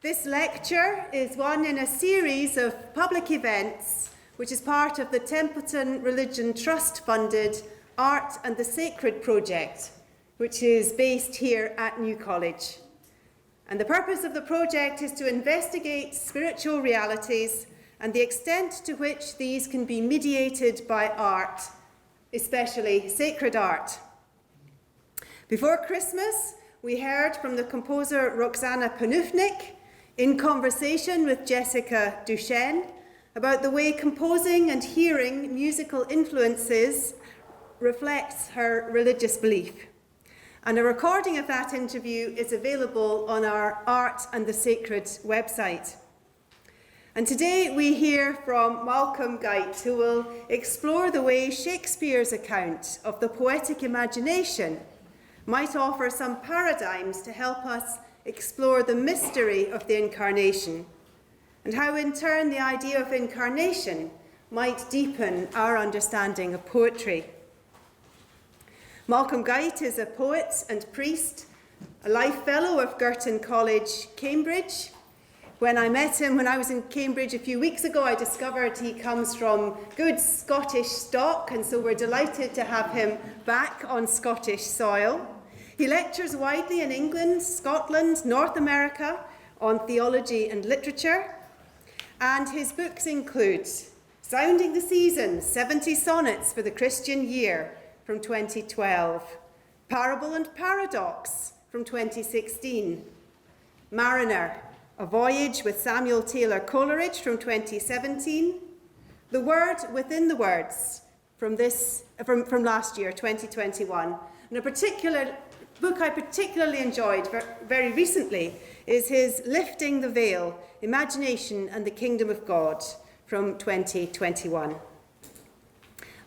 This lecture is one in a series of public events which is part of the Templeton Religion Trust-funded Art and the Sacred project, which is based here at New College. And the purpose of the project is to investigate spiritual realities and the extent to which these can be mediated by art, especially sacred art. Before Christmas, we heard from the composer Roxana Panufnik in conversation with Jessica Duchesne about the way composing and hearing musical influences reflects her religious belief. And a recording of that interview is available on our Art and the Sacred website. And today we hear from Malcolm Guite, who will explore the way Shakespeare's account of the poetic imagination might offer some paradigms to help us explore the mystery of the incarnation, and how in turn the idea of incarnation might deepen our understanding of poetry. Malcolm Guite is a poet and priest, a life fellow of Girton College, Cambridge. When I met him when I was in Cambridge a few weeks ago, I discovered he comes from good Scottish stock, and so we're delighted to have him back on Scottish soil. He lectures widely in England, Scotland, North America on theology and literature, and his books include Sounding the Seasons, 70 Sonnets for the Christian Year from 2012, Parable and Paradox from 2016, Mariner, A Voyage with Samuel Taylor Coleridge from 2017, The Word Within the Words from last year, 2021, and a particular book I particularly enjoyed very recently is his Lifting the Veil, Imagination and the Kingdom of God from 2021.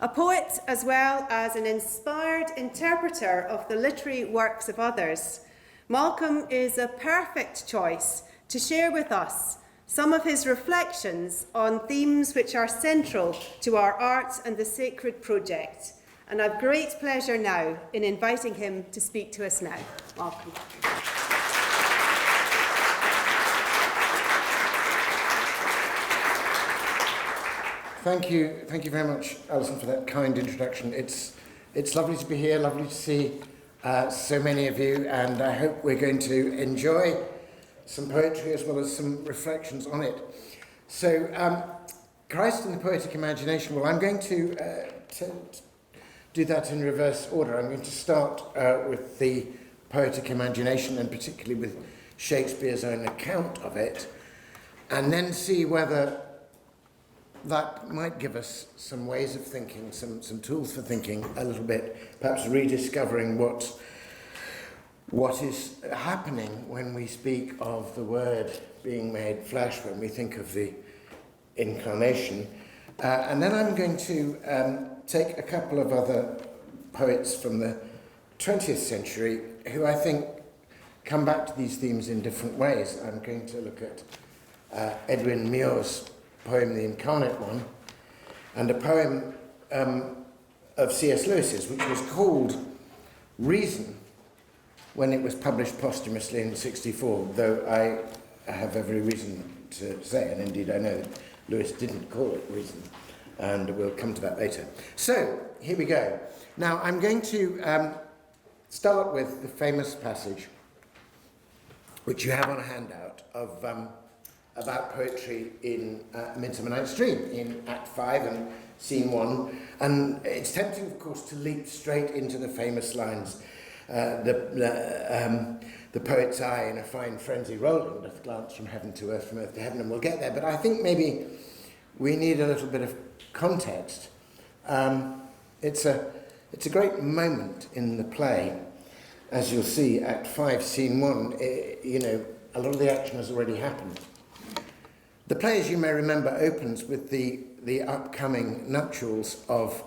A poet as well as an inspired interpreter of the literary works of others, Malcolm is a perfect choice to share with us some of his reflections on themes which are central to our Art and the Sacred project. And I have great pleasure now in inviting him to speak to us now. Malcolm. Thank you very much, Alison, for that kind introduction. It's lovely to be here, lovely to see so many of you, and I hope we're going to enjoy some poetry as well as some reflections on it. So, Christ and the Poetic Imagination. Well, I'm going to do that in reverse order. I'm going to start with the poetic imagination, and particularly with Shakespeare's own account of it, and then see whether that might give us some ways of thinking, some tools for thinking a little bit, perhaps rediscovering what is happening when we speak of the Word being made flesh, when we think of the incarnation. And then I'm going to take a couple of other poets from the 20th century who I think come back to these themes in different ways. I'm going to look at Edwin Muir's poem, The Incarnate One, and a poem of C.S. Lewis's, which was called Reason when it was published posthumously in 1964, though I have every reason to say, and indeed I know that Lewis didn't call it Reason, and we'll come to that later. So, here we go. Now, I'm going to start with the famous passage, which you have on a handout, of about poetry in Midsummer Night's Dream, in Act 5 and Scene 1. And it's tempting, of course, to leap straight into the famous lines, the poet's eye in a fine frenzy rolling, doth glance from heaven to earth, from earth to heaven, and we'll get there. But I think maybe we need a little bit of context. It's a great moment in the play. As you'll see, Act 5, Scene 1, a lot of the action has already happened. The play, as you may remember, opens with the upcoming nuptials of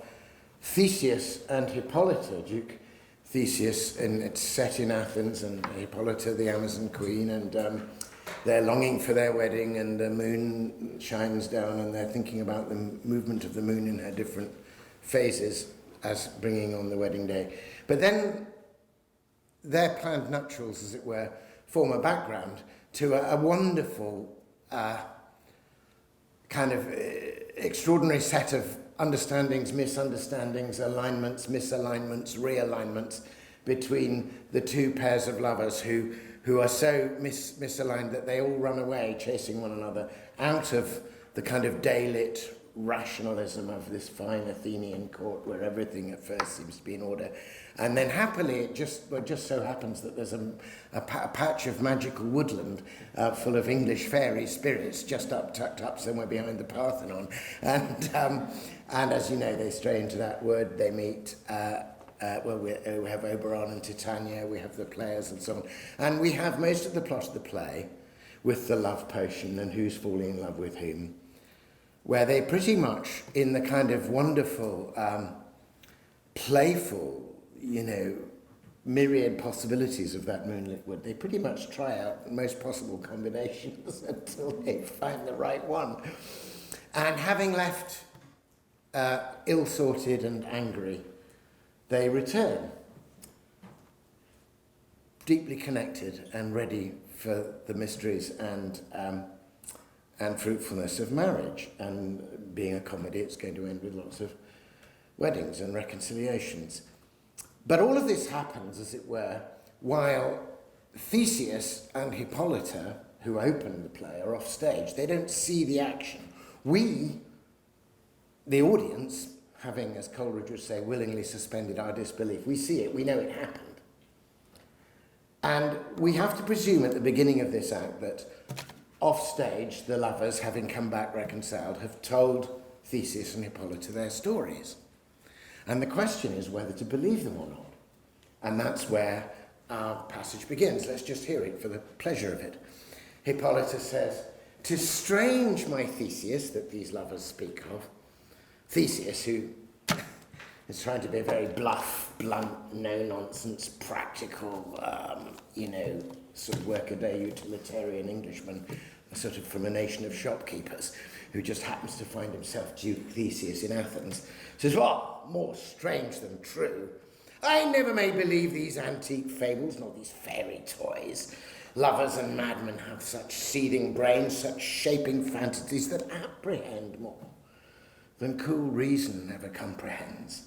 Theseus and Hippolyta, Duke Theseus, and it's set in Athens, and Hippolyta, the Amazon queen, and they're longing for their wedding, and the moon shines down, and they're thinking about the movement of the moon in her different phases as bringing on the wedding day. But then their planned nuptials, as it were, form a background to a wonderful kind of extraordinary set of understandings, misunderstandings, alignments, misalignments, realignments between the two pairs of lovers who are so misaligned that they all run away chasing one another out of the kind of daylit rationalism of this fine Athenian court where everything at first seems to be in order. And then happily it just so happens that there's a patch of magical woodland full of English fairy spirits just tucked up somewhere behind the Parthenon. And as you know, they stray into that wood, they meet, we have Oberon and Titania, we have the players and so on. And we have most of the plot of the play with the love potion and who's falling in love with whom, where they pretty much, in the kind of wonderful, playful, myriad possibilities of that moonlit wood, they pretty much try out the most possible combinations until they find the right one. And having left ill-sorted and angry, they return, deeply connected and ready for the mysteries and fruitfulness of marriage. And being a comedy, it's going to end with lots of weddings and reconciliations. But all of this happens, as it were, while Theseus and Hippolyta, who open the play, are off stage. They don't see the action. We, the audience, having, as Coleridge would say, willingly suspended our disbelief, we see it, we know it happened. And we have to presume at the beginning of this act that off stage, the lovers, having come back reconciled, have told Theseus and Hippolyta their stories. And the question is whether to believe them or not. And that's where our passage begins. Let's just hear it for the pleasure of it. Hippolyta says, "'Tis strange, my Theseus, that these lovers speak of." Theseus, who is trying to be a very bluff, blunt, no-nonsense, practical, sort of workaday utilitarian Englishman, sort of from a nation of shopkeepers, who just happens to find himself Duke Theseus in Athens, says, more strange than true. I never may believe these antique fables, nor these fairy toys. Lovers and madmen have such seething brains, such shaping fantasies that apprehend more than cool reason ever comprehends.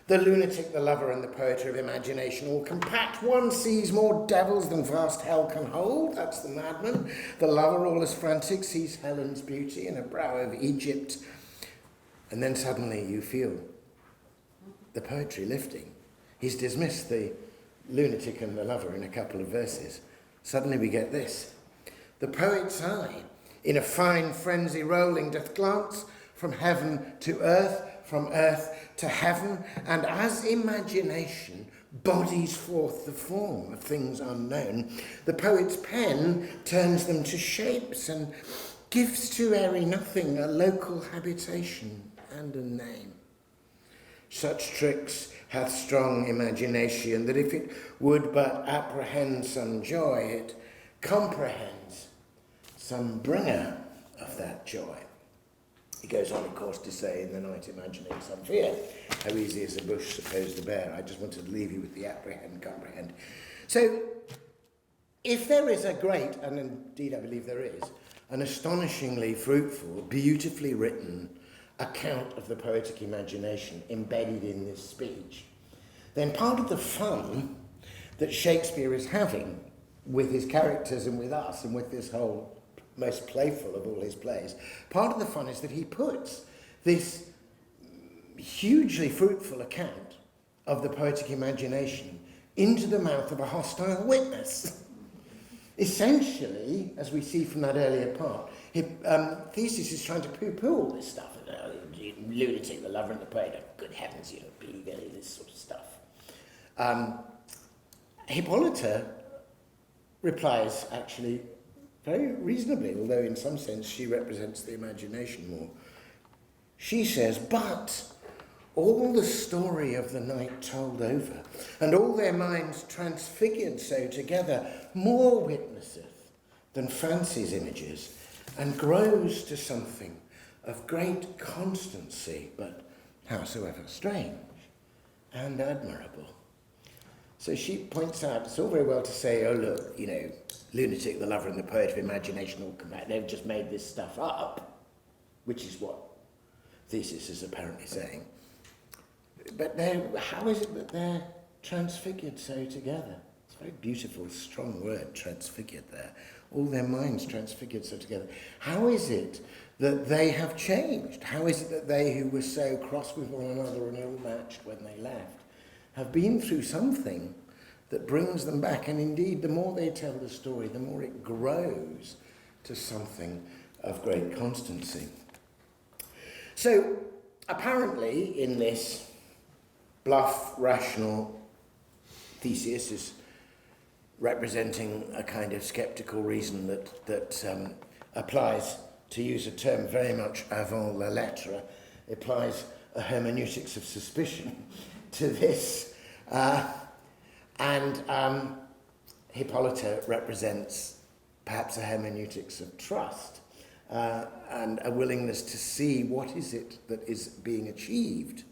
The lunatic, the lover, and the poet of imagination all compact. One sees more devils than vast hell can hold. That's the madman. The lover, all as frantic, sees Helen's beauty in a brow of Egypt. And then suddenly you feel the poetry lifting. He's dismissed the lunatic and the lover in a couple of verses. Suddenly we get this. The poet's eye, in a fine frenzy rolling, doth glance from heaven to earth, from earth to heaven, and as imagination bodies forth the form of things unknown, the poet's pen turns them to shapes and gives to airy nothing a local habitation and a name. Such tricks hath strong imagination, that if it would but apprehend some joy, it comprehends some bringer of that joy. He goes on, of course, to say, in the night imagining some fear, how easy is a bush supposed to bear. I just wanted to leave you with the apprehend, comprehend. So, if there is a great, and indeed I believe there is, an astonishingly fruitful, beautifully written account of the poetic imagination embedded in this speech, then part of the fun that Shakespeare is having with his characters and with us and with this whole most playful of all his plays, part of the fun is that he puts this hugely fruitful account of the poetic imagination into the mouth of a hostile witness. Essentially, as we see from that earlier part, Theseus is trying to poo-poo all this stuff. Lunatic, the lover and the poet, good heavens, you don't believe any of this sort of stuff. Hippolyta replies, actually, very reasonably, although in some sense she represents the imagination more. She says, but all the story of the night told over, and all their minds transfigured so together, more witnesseth than fancy's images, and grows to something of great constancy, but howsoever strange and admirable. So she points out, it's all very well to say, oh look, you know, lunatic, the lover and the poet of imagination all come back. They've just made this stuff up, which is what Theseus is apparently saying. But how is it that they're transfigured so together? It's a very beautiful, strong word, transfigured there. All their minds transfigured so together. How is it that they have changed? How is it that they who were so cross with one another and ill-matched when they left have been through something that brings them back? And indeed, the more they tell the story, the more it grows to something of great constancy. So, apparently, in this bluff, rational Theseus is representing a kind of sceptical reason that applies, to use a term very much avant la lettre, applies a hermeneutics of suspicion to this. And Hippolyta represents perhaps a hermeneutics of trust and a willingness to see what is it that is being achieved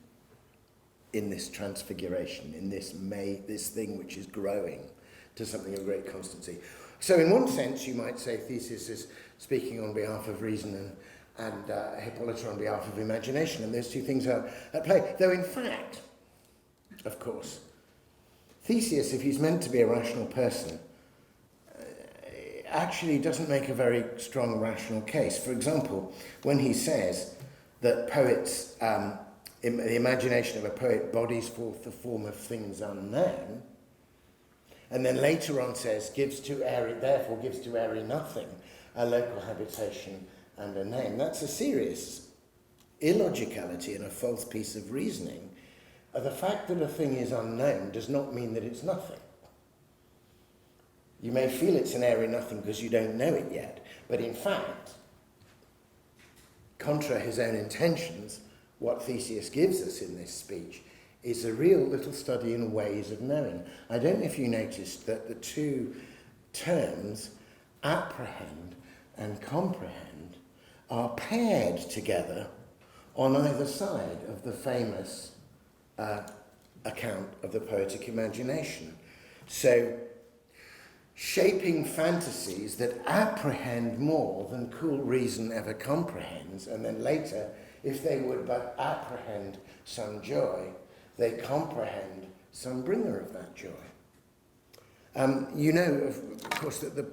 in this transfiguration, in this thing which is growing to something of great constancy. So in one sense, you might say Theseus is speaking on behalf of reason and Hippolyta on behalf of imagination, and those two things are at play. Though in fact, of course, Theseus, if he's meant to be a rational person, actually doesn't make a very strong rational case. For example, when he says that poets, the imagination of a poet bodies forth the form of things unknown, and then later on says, therefore gives to airy nothing a local habitation and a name. That's a serious illogicality and a false piece of reasoning. The fact that a thing is unknown does not mean that it's nothing. You may feel it's an airy nothing because you don't know it yet, but in fact, contra his own intentions, what Theseus gives us in this speech is a real little study in ways of knowing. I don't know if you noticed that the two terms, apprehend and comprehend, are paired together on either side of the famous account of the poetic imagination. So, shaping fantasies that apprehend more than cool reason ever comprehends, and then later, if they would but apprehend some joy, they comprehend some bringer of that joy. You know, of course, that the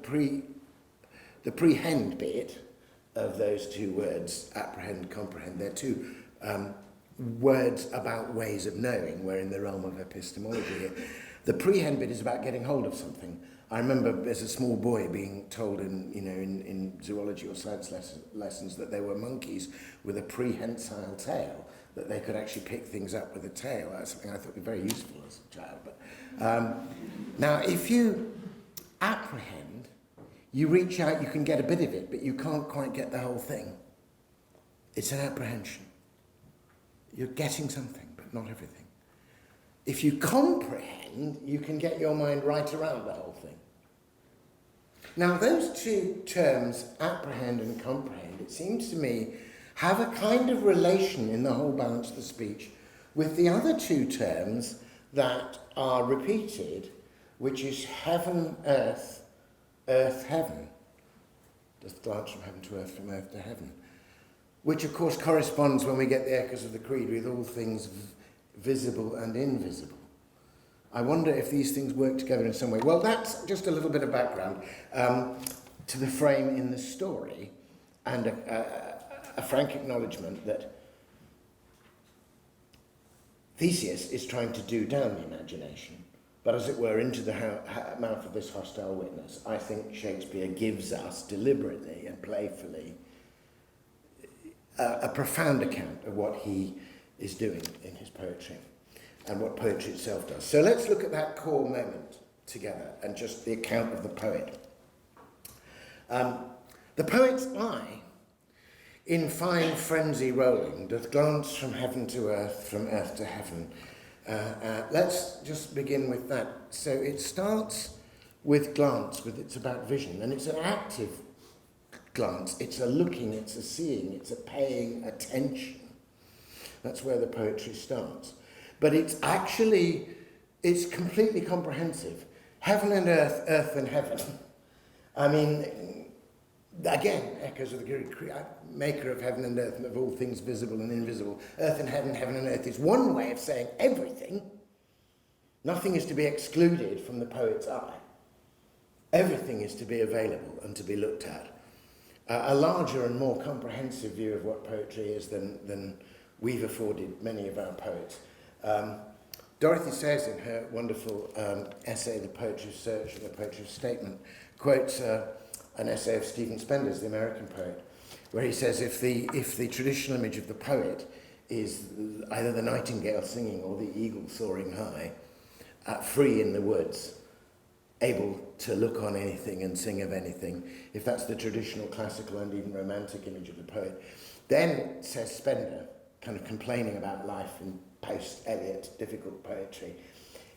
prehend bit of those two words, apprehend, comprehend, they're two words about ways of knowing. We're in the realm of epistemology here. The prehend bit is about getting hold of something. I remember as a small boy being told in zoology or science lessons that there were monkeys with a prehensile tail, that they could actually pick things up with a tail. That's something I thought would be very useful as a child. But now, if you apprehend, you reach out, you can get a bit of it, but you can't quite get the whole thing. It's an apprehension. You're getting something, but not everything. If you comprehend, you can get your mind right around the whole thing. Now, those two terms, apprehend and comprehend, it seems to me, have a kind of relation in the whole balance of the speech with the other two terms that are repeated, which is heaven, earth, earth, heaven. Just glance from heaven to earth, from earth to heaven. Which, of course, corresponds, when we get the echoes of the Creed, with all things visible and invisible. I wonder if these things work together in some way. Well, that's just a little bit of background to the frame in the story, and a frank acknowledgement that Theseus is trying to do down the imagination, but as it were, into the mouth of this hostile witness. I think Shakespeare gives us, deliberately and playfully, a profound account of what he is doing in his poetry and what poetry itself does. So let's look at that core moment together and just the account of the poet. The poet's eye, in fine frenzy rolling, doth glance from heaven to earth, from earth to heaven. Let's just begin with that. So it starts with glance, it's about vision, and it's an active glance. It's a looking, it's a seeing, it's a paying attention. That's where the poetry starts. But it's actually It's completely comprehensive. Heaven and earth, earth and heaven. I mean, again, echoes of the Greek maker of heaven and earth, and of all things visible and invisible. Earth and heaven, heaven and earth is one way of saying everything. Nothing is to be excluded from the poet's eye. Everything is to be available and to be looked at. A larger and more comprehensive view of what poetry is than we've afforded many of our poets. Dorothy says in her wonderful essay, The Poetry of Search and the Poetry of Statement, quotes an essay of Stephen Spender's, the American poet, where he says if the traditional image of the poet is either the nightingale singing or the eagle soaring high, free in the woods, able to look on anything and sing of anything, if that's the traditional classical and even romantic image of the poet, then, says Spender, kind of complaining about life in post-Eliot difficult poetry,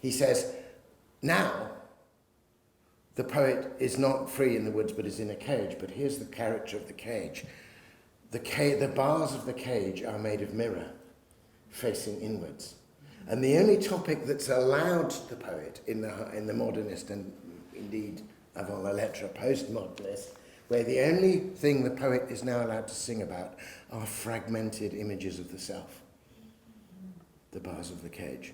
he says, now the poet is not free in the woods but is in a cage, but here's the character of the cage. The bars of the cage are made of mirror, facing inwards. And the only topic that's allowed the poet in the modernist and indeed avant la lettre postmodernist, where the only thing the poet is now allowed to sing about are fragmented images of the self, the bars of the cage.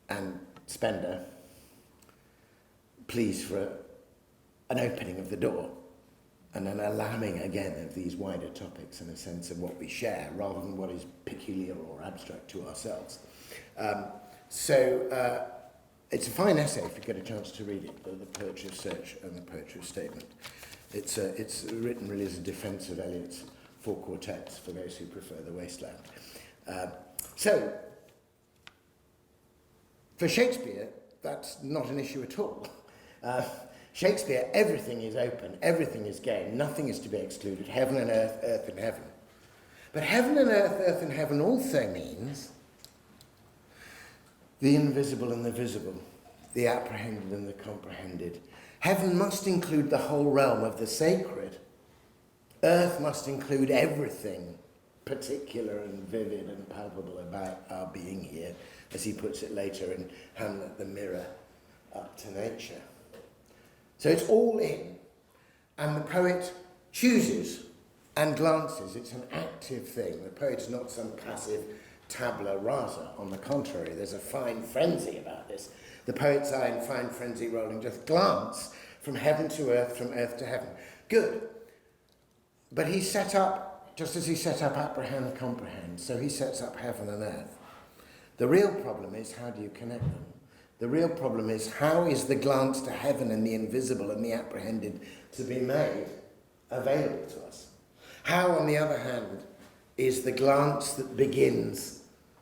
And Spender pleads for an opening of the door and an allowing again of these wider topics and a sense of what we share rather than what is peculiar or abstract to ourselves. It's a fine essay if you get a chance to read it, The Poetry of Search and the Poetry of Statement. It's written really as a defence of Eliot's four quartets for those who prefer the wasteland. For Shakespeare, that's not an issue at all. Shakespeare, everything is open, everything is game, nothing is to be excluded, heaven and earth and heaven. But heaven and earth and heaven also means the invisible and the visible, the apprehended and the comprehended. Heaven must include the whole realm of the sacred. Earth must include everything particular and vivid and palpable about our being here, as he puts it later in Hamlet, the mirror up to nature. So it's all in, and the poet chooses and glances. It's an active thing. The poet's not some passive tabula rasa. On the contrary, there's a fine frenzy about this. The poet's eye in fine frenzy rolling, just glance from heaven to earth, from earth to heaven. Good. But he set up, just as he set up apprehend, comprehend, so he sets up heaven and earth. The real problem is, how do you connect them? The real problem is, how is the glance to heaven and the invisible and the apprehended to be made available to us? How, on the other hand, is the glance that begins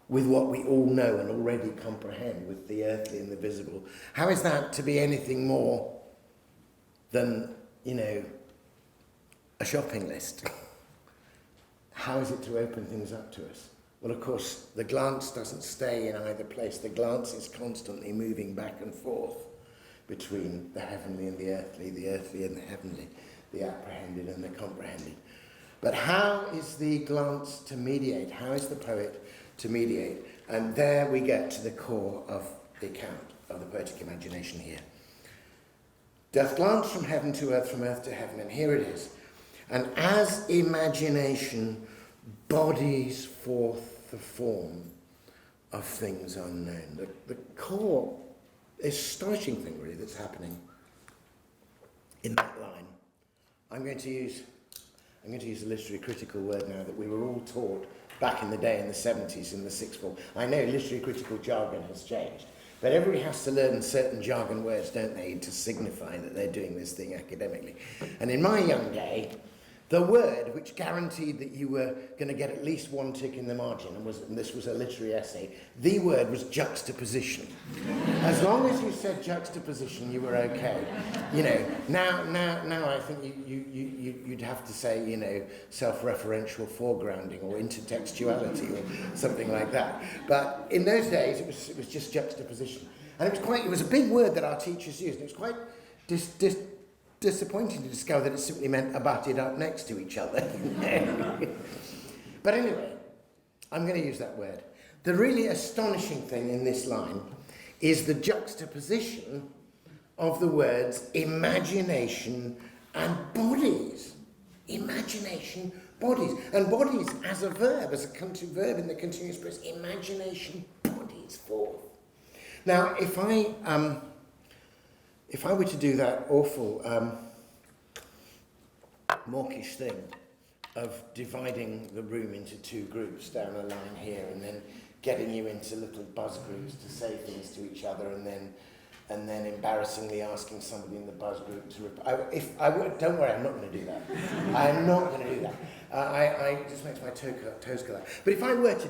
with what we all know and already comprehend, with the earthly and the visible, how is that to be anything more than, a shopping list? How is it to open things up to us? Well, of course, the glance doesn't stay in either place. The glance is constantly moving back and forth between the heavenly and the earthly and the heavenly, the apprehended and the comprehended. But how is the glance to mediate? How is the poet to mediate? And there we get to the core of the account of the poetic imagination here. Doth glance from heaven to earth, from earth to heaven, and here it is. And as imagination bodies forth the form of things unknown, the core, astonishing thing really that's happening in that line. I'm going to use a literary critical word now that we were all taught back in the day in the 70s in the sixth form. I know literary critical jargon has changed, but everybody has to learn certain jargon words, don't they, to signify that they're doing this thing academically. And in my young day, the word which guaranteed that you were going to get at least one tick in the margin, and this was a literary essay, the word was juxtaposition. As long as you said juxtaposition, you were okay. Now I think you'd have to say, self-referential foregrounding or intertextuality or something like that. But in those days, it was just juxtaposition. And it was a big word that our teachers used, and it was quite disappointing to discover that it simply meant abutted up next to each other. But anyway, I'm going to use that word. The really astonishing thing in this line is the juxtaposition of the words imagination and bodies. Imagination, bodies. And bodies as a verb, as a verb in the continuous present. Imagination, bodies, forth. Now, if I were to do that awful mawkish thing of dividing the room into two groups down a line here and then getting you into little buzz groups to say things to each other and then embarrassingly asking somebody in the buzz group to don't worry, I'm not going to do that. I'm not going to do that. It just makes my toes curl up. But if I were to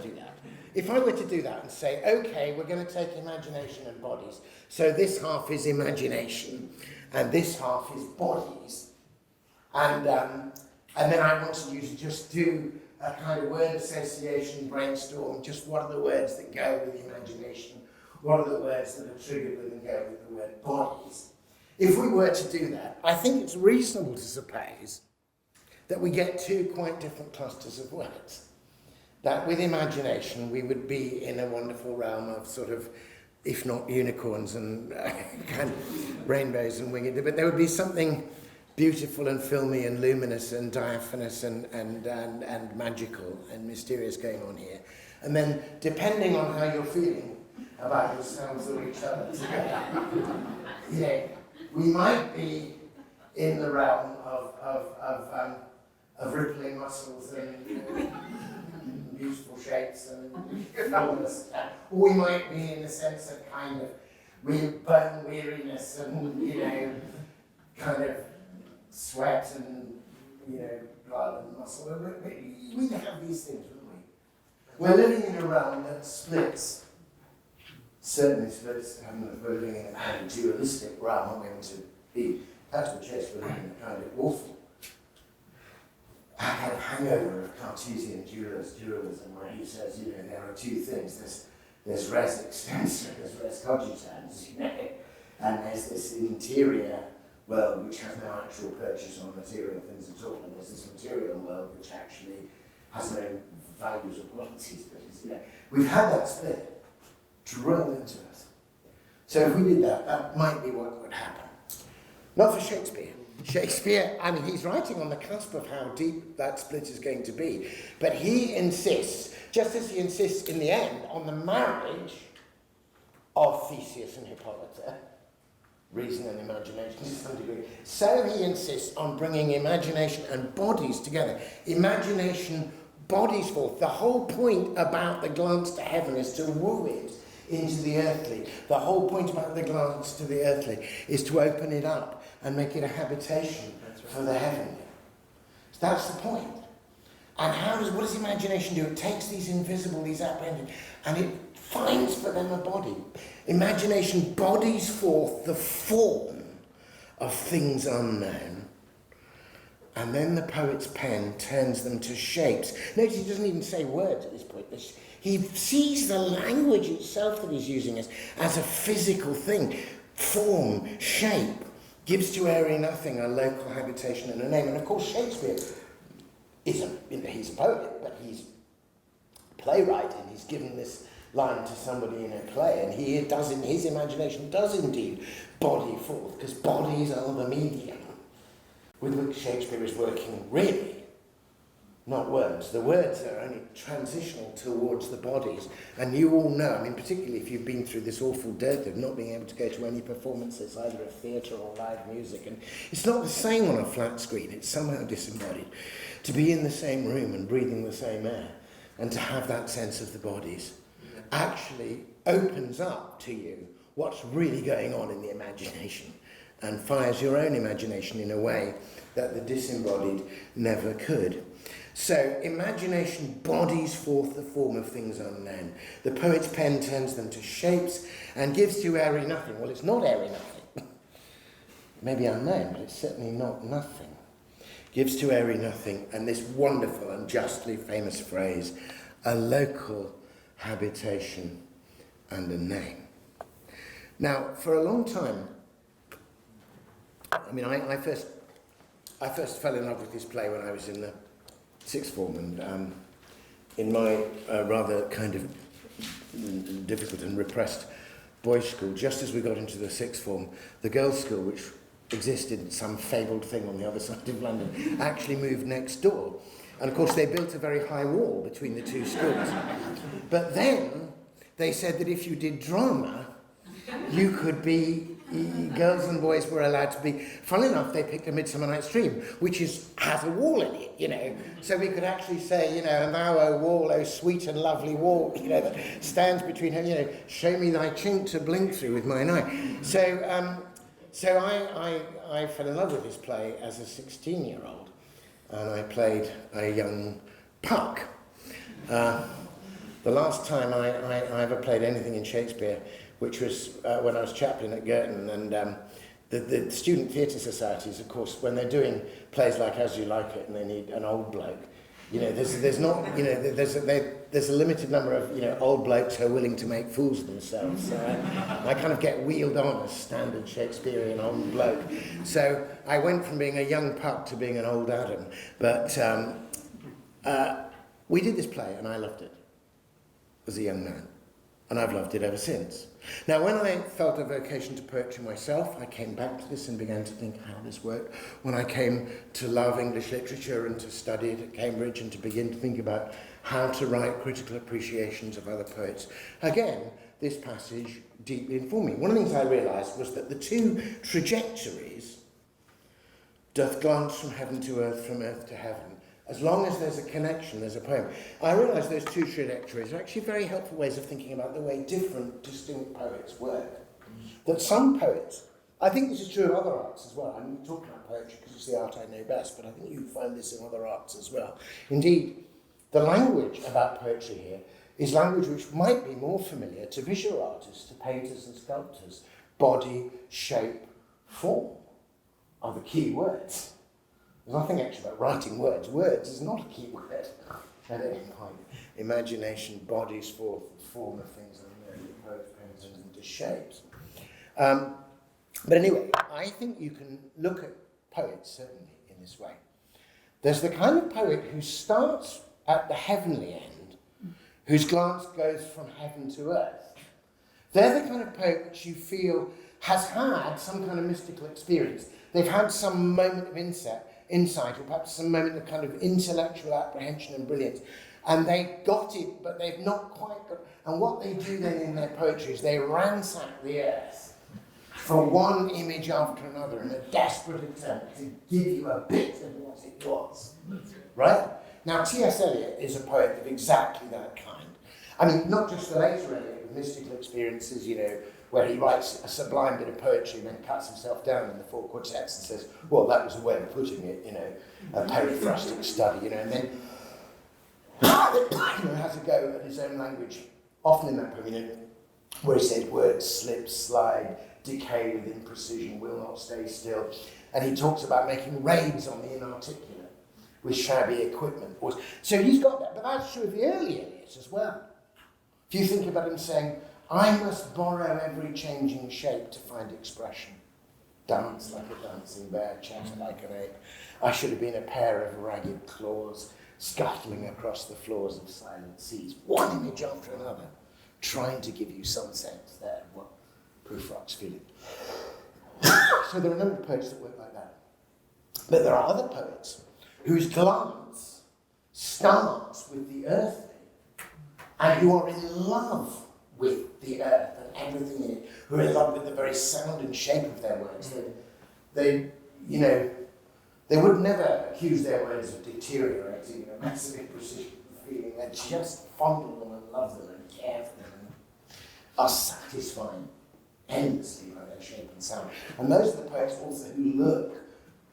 do that and say, okay, we're going to take imagination and bodies, so this half is imagination and this half is bodies, and then I wanted you to just do a kind of word association brainstorm, just what are the words that go with imagination, what are the words that are triggered with and go with the word bodies. If we were to do that, I think it's reasonable to suppose that we get two quite different clusters of words. That with imagination we would be in a wonderful realm of sort of, if not unicorns and kind of rainbows and winged, but there would be something beautiful and filmy and luminous and diaphanous and magical and mysterious going on here. And then, depending on how you're feeling about yourselves or each other together, you know, we might be in the realm of rippling muscles and beautiful shapes and fullness, or we might be in the sense of kind of bone weariness and, you know, kind of sweat and, you know, blood and muscle. We have these things, wouldn't we? We're living in a realm that splits, certainly splits, we're living in a kind of dualistic realm, aren't we? To be, that's what Shakespeare living in a kind of awful kind of hangover of Cartesian dualism, where he says, you know, there are two things, there's res extensa, there's res cogitans, you know, and there's this interior world which has no actual purchase on material things at all, and there's this material world which actually has no values or qualities, but is, you know, we've had that split drilled into us. So if we did that, that might be what would happen. Not for Shakespeare. Shakespeare, I mean, he's writing on the cusp of how deep that split is going to be, but he insists, just as he insists in the end, on the marriage of Theseus and Hippolyta, reason and imagination to some degree, so he insists on bringing imagination and bodies together. Imagination, bodies forth. The whole point about the glance to heaven is to woo it into the earthly. The whole point about the glance to the earthly is to open it up and make it a habitation for the heavenly. So that's the point. And what does imagination do? It takes these invisible, these apprehended, and it finds for them a body. Imagination bodies forth the form of things unknown, and then the poet's pen turns them to shapes. Notice he doesn't even say words at this point. He sees the language itself that he's using as a physical thing. Form, shape, gives to airy nothing a local habitation and a name. And of course Shakespeare he's a poet, but he's a playwright, and he's given this line to somebody in a play, and he does, in his imagination, does indeed body forth, because bodies are the medium with which Shakespeare is working, really, not words. The words are only transitional towards the bodies, and you all know, I mean, particularly if you've been through this awful dearth of not being able to go to any performances, either of theatre or live music, and it's not the same on a flat screen, it's somehow disembodied. To be in the same room and breathing the same air, and to have that sense of the bodies, actually opens up to you what's really going on in the imagination and fires your own imagination in a way that the disembodied never could. So imagination bodies forth the form of things unknown. The poet's pen turns them to shapes and gives to airy nothing. Well, it's not airy nothing. Maybe unknown, but it's certainly not nothing. Gives to airy nothing, and this wonderful and justly famous phrase, a local habitation and a name. Now, for a long time, I mean, I first fell in love with this play when I was in the sixth form, and in my rather kind of difficult and repressed boys' school, just as we got into the sixth form, the girls' school, which existed, some fabled thing on the other side of London, actually moved next door. And of course they built a very high wall between the two schools. But then they said that if you did drama, you could be, girls and boys were allowed to be, funnily enough, they picked A Midsummer Night's Dream, which has a wall in it, you know. So we could actually say, you know, and thou, O wall, O sweet and lovely wall, you know, that stands between her, you know, show me thy chink to blink through with mine eye. So I fell in love with this play as a 16-year-old, and I played a young Puck. The last time I ever played anything in Shakespeare, which was when I was chaplain at Girton, and the student theatre societies, of course, when they're doing plays like As You Like It and they need an old bloke, you know, there's not, you know, there's a limited number of, you know, old blokes who are willing to make fools of themselves. So I kind of get wheeled on as standard Shakespearean old bloke. So I went from being a young Puck to being an old Adam. But we did this play and I loved it as a young man. And I've loved it ever since. Now, when I felt a vocation to poetry myself, I came back to this and began to think how this worked. When I came to love English literature and to study it at Cambridge and to begin to think about how to write critical appreciations of other poets, again, this passage deeply informed me. One of the things I realised was that the two trajectories, doth glance from heaven to earth, from earth to heaven, as long as there's a connection, there's a poem. I realise those two trajectories are actually very helpful ways of thinking about the way different, distinct poets work. That some poets, I think this is true of other arts as well. I'm talking about poetry because it's the art I know best, but I think you find this in other arts as well. Indeed, the language about poetry here is language which might be more familiar to visual artists, to painters and sculptors. Body, shape, form are the key words. There's nothing actually about writing words. Words is not a key word at any point. Imagination, bodies, form of things, and poets, painters, into shapes. But anyway, I think you can look at poets, certainly, in this way. There's the kind of poet who starts at the heavenly end, whose glance goes from heaven to earth. They're the kind of poet which you feel has had some kind of mystical experience. They've had some moment of insight, or perhaps some moment of kind of intellectual apprehension and brilliance. And they got it, but they've not quite got it. And what they do then in their poetry is they ransack the earth for one image after another in a desperate attempt to give you a bit of what it was. Right? Now, T.S. Eliot is a poet of exactly that kind. I mean, not just the later Eliot with mystical experiences, you know, where he writes a sublime bit of poetry and then cuts himself down in the four quartets and says, well, that was a way of putting it, you know, a periphrastic study, you know, and then has a go at his own language, often in that poem, you know, where he says, words slip, slide, decay with imprecision, will not stay still. And he talks about making raids on the inarticulate with shabby equipment. So he's got that, but that's true of the early Eliot as well. If you think about him saying, I must borrow every changing shape to find expression. Dance like a dancing bear, chatter like an ape. I should have been a pair of ragged claws, scuttling across the floors of silent seas, one image after another, trying to give you some sense there of what Prufrock's feeling. So there are a number of poets that work like that. But there are other poets whose glance starts with the earthly, and who are in love with the earth and everything in it, who are in love with the very sound and shape of their words. They you know, they would never accuse their words of deteriorating in a massive imprecision of feeling. They just fondle them and love them and care for them and are satisfied endlessly by their shape and sound. And those are the poets also who look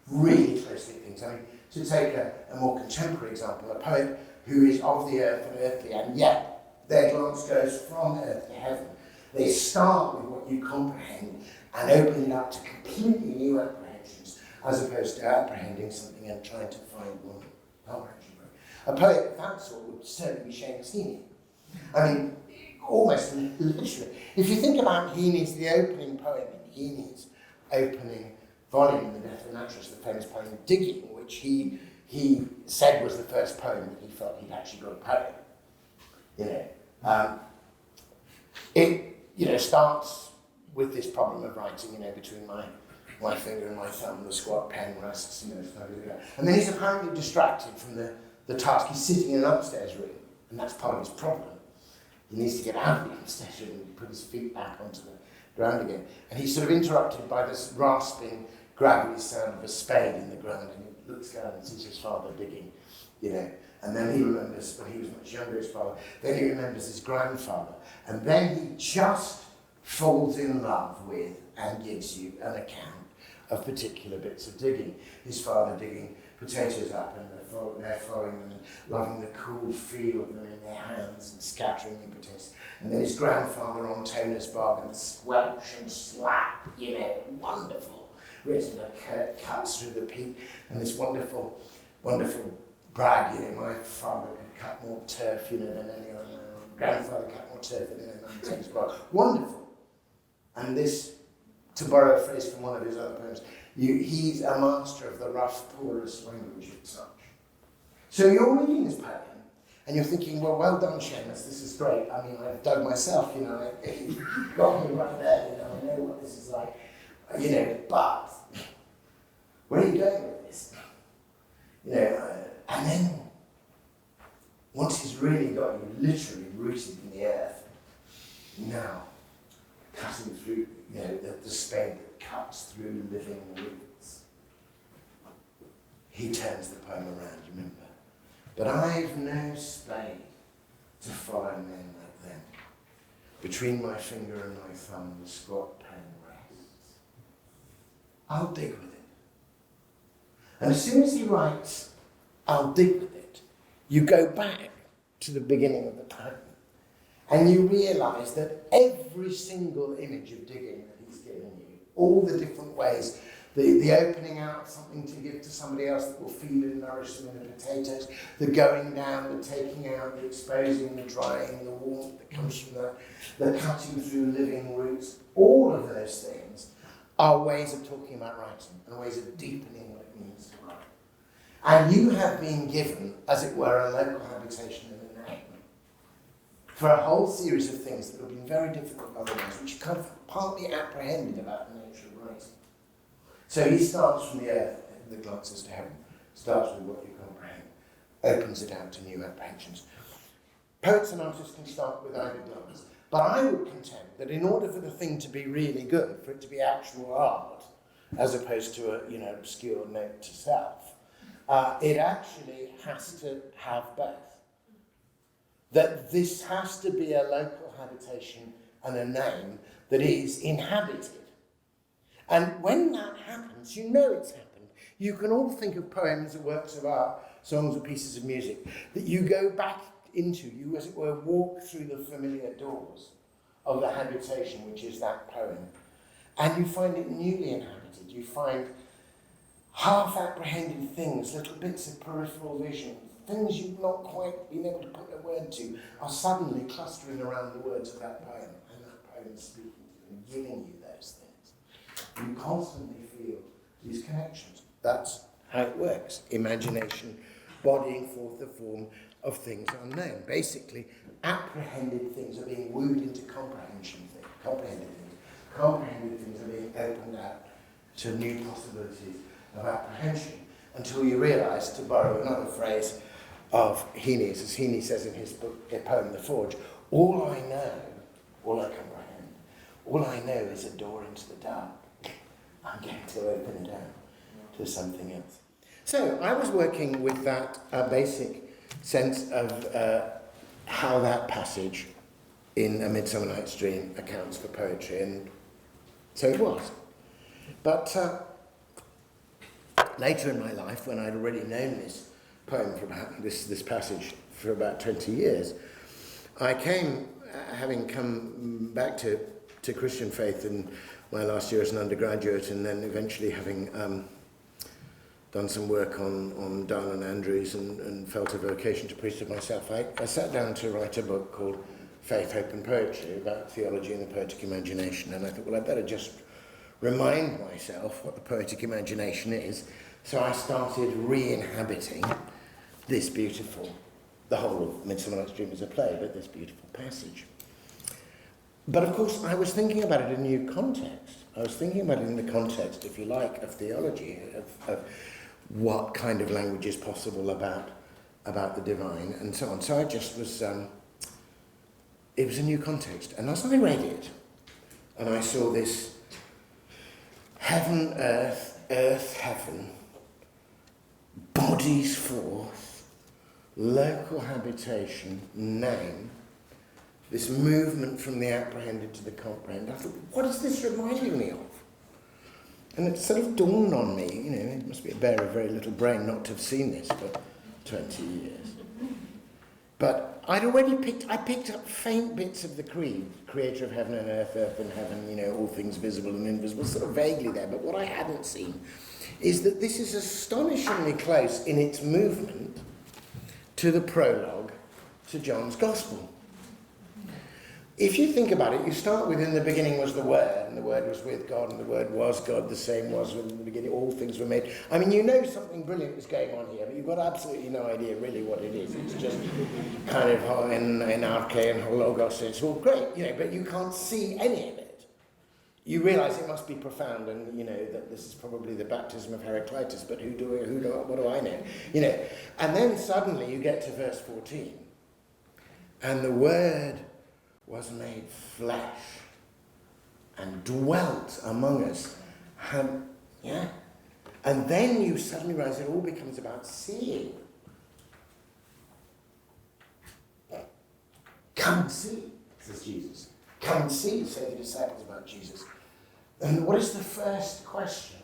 really closely at things. I mean, to take a more contemporary example, a poet who is of the earth and earthly, and yet their glance goes from earth to heaven. They start with what you comprehend and open it up to completely new apprehensions, as opposed to apprehending something and trying to find one comprehension. A poet of that sort would certainly be Seamus Heaney. I mean, almost literally. If you think about Heaney's, the opening poem in Heaney's opening volume, The Death of a Naturalist, the famous poem Digging, which he said was the first poem that he felt he'd actually got a poem. You know, starts with this problem of writing, between my finger and my thumb, the squat pen rests, and then he's apparently distracted from the task. He's sitting in an upstairs room, and that's part of his problem. He needs to get out of the upstairs room and put his feet back onto the ground again. And he's sort of interrupted by this rasping, gravelly sound of a spade in the ground, and he looks down and sees his father digging, And then he remembers when he was much younger, his father. Then he remembers his grandfather. And then he just falls in love with and gives you an account of particular bits of digging. His father digging potatoes up, and they're following them and loving the cool feel of them in their hands and scattering the potatoes. And then his grandfather on Toner's bargain, the squelch and slap, wonderful. Written cuts through the peak, and this wonderful, wonderful brag, my father could cut more turf, than anyone. Grandfather cut more turf than anyone on Toner's bargain. Wonderful. And this, to borrow a phrase from one of his other poems, he's a master of the rough, porous language of touch. So you're reading this poem, and you're thinking, well done, Seamus, this is great. I mean, I've dug myself, you got me right there, I know what this is like, but where are you going with this? And then, once he's really got you literally rooted in the earth, now, cutting through, the spade that cuts through living roots. He turns the poem around, remember? But I've no spade to follow men like them. Between my finger and my thumb, the squat pen rests. I'll dig with it. And as soon as he writes, I'll dig with it, you go back to the beginning of the poem. And you realise that every single image of digging that he's given you, all the different ways, the opening out something to give to somebody else that will feed and nourish them in the potatoes, the going down, the taking out, the exposing, the drying, the warmth that comes from that, the cutting through living roots, all of those things are ways of talking about writing and ways of deepening what it means to write. And you have been given, as it were, a local habitation in the name for a whole series of things that have been very difficult otherwise, which you kind of partly apprehended about the nature of writing. So he starts from the earth, the glances to heaven, starts with what you comprehend, opens it out to new apprehensions. Poets and artists can start with either glance, but I would contend that in order for the thing to be really good, for it to be actual art, as opposed to a obscure note to self, it actually has to have both. That this has to be a local habitation and a name that is inhabited. And when that happens, you know it's happened. You can all think of poems or works of art, songs or pieces of music, that you go back into, you as it were walk through the familiar doors of the habitation, which is that poem. And you find it newly inhabited. You find half-apprehended things, little bits of peripheral vision, things you've not quite been able to put a word to, are suddenly clustering around the words of that poem, and that poem is speaking to you and giving you those things. You constantly feel these connections. That's how it works. Imagination bodying forth the form of things unknown. Basically, apprehended things are being wooed into comprehension things. Comprehended things are being opened out to new possibilities of apprehension, until you realise, to borrow another phrase of Heaney's, as Heaney says in his book, poem The Forge, all I know, all I comprehend, all I know is a door into the dark. I'm getting to open it out to something else. So I was working with that basic sense of how that passage in A Midsummer Night's Dream accounts for poetry, and so it was. But later in my life, when I'd already known this poem for about this passage for about 20 years, I came, having come back to Christian faith in my last year as an undergraduate, and then eventually having done some work on Darlan Andrews and felt a vocation to priesthood myself, I sat down to write a book called Faith, Hope and Poetry about theology and the poetic imagination, and I thought, well, I'd better just remind myself what the poetic imagination is. So I started re-inhabiting this beautiful, the whole of Midsummer Night's Dream is a play, but this beautiful passage. But of course, I was thinking about it in a new context. I was thinking about it in the context, if you like, of theology, of what kind of language is possible about the divine, and so on. So I just was, it was a new context. And as I read it, and I saw this heaven, earth, heaven, bodies forth, local habitation, name, this movement from the apprehended to the comprehended, I thought, what is this reminding me of? And it sort of dawned on me, you know, it must be a bear of very little brain not to have seen this for 20 years. But I picked up faint bits of the creed, creator of heaven and earth and heaven, you know, all things visible and invisible, sort of vaguely there. But what I hadn't seen is that this is astonishingly close in its movement to the prologue to John's Gospel. If you think about it, you start with, in the beginning was the Word, and the Word was with God, and the Word was God, the same was in the beginning, all things were made. I mean, you know something brilliant is going on here, but you've got absolutely no idea really what it is. It's just kind of in arche and hologos, it's all great, you know, but you can't see any of it. You realise it must be profound, and, you know, that this is probably the baptism of Heraclitus, but what do I know? You know, and then suddenly you get to verse 14, and the Word was made flesh and dwelt among us. And then you suddenly realize it all becomes about seeing. Come and see, says Jesus. Come and see, say the disciples about Jesus. And what is the first question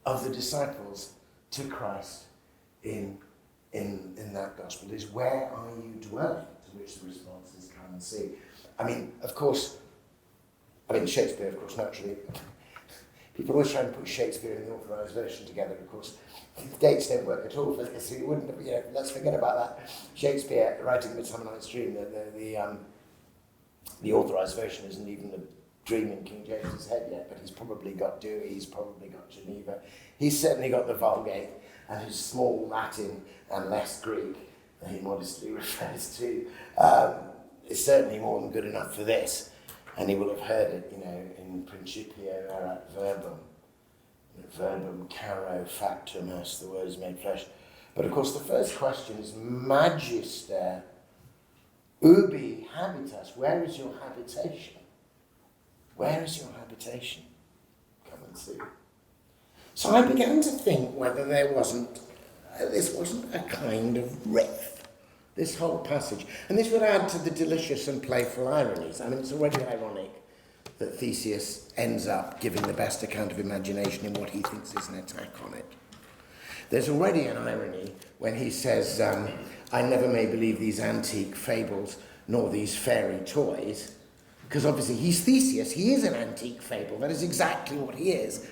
of the disciples to Christ in that gospel is, where are you dwelling? To which the response is, come and see. I mean, Shakespeare, of course, naturally. People always try and put Shakespeare and the authorised version together, of course. Dates don't work at all for this, so you wouldn't, you know, let's forget about that. Shakespeare, writing Midsummer Night's Dream, the authorised version isn't even a dream in King James's head yet, but he's probably got Dewey, he's probably got Geneva, he's certainly got the Vulgate, and his small Latin and less Greek that he modestly refers to, is certainly more than good enough for this. And he will have heard it, you know, in Principio erat verbum caro factum est, the word is made flesh. But of course the first question is, Magister ubi habitas, where is your habitation? Where is your habitation? Come and see. So I began to think whether this wasn't a kind of riff, this whole passage. And this would add to the delicious and playful ironies. I mean, it's already ironic that Theseus ends up giving the best account of imagination in what he thinks is an attack on it. There's already an irony when he says, I never may believe these antique fables nor these fairy toys. Because obviously he's Theseus, he is an antique fable, that is exactly what he is.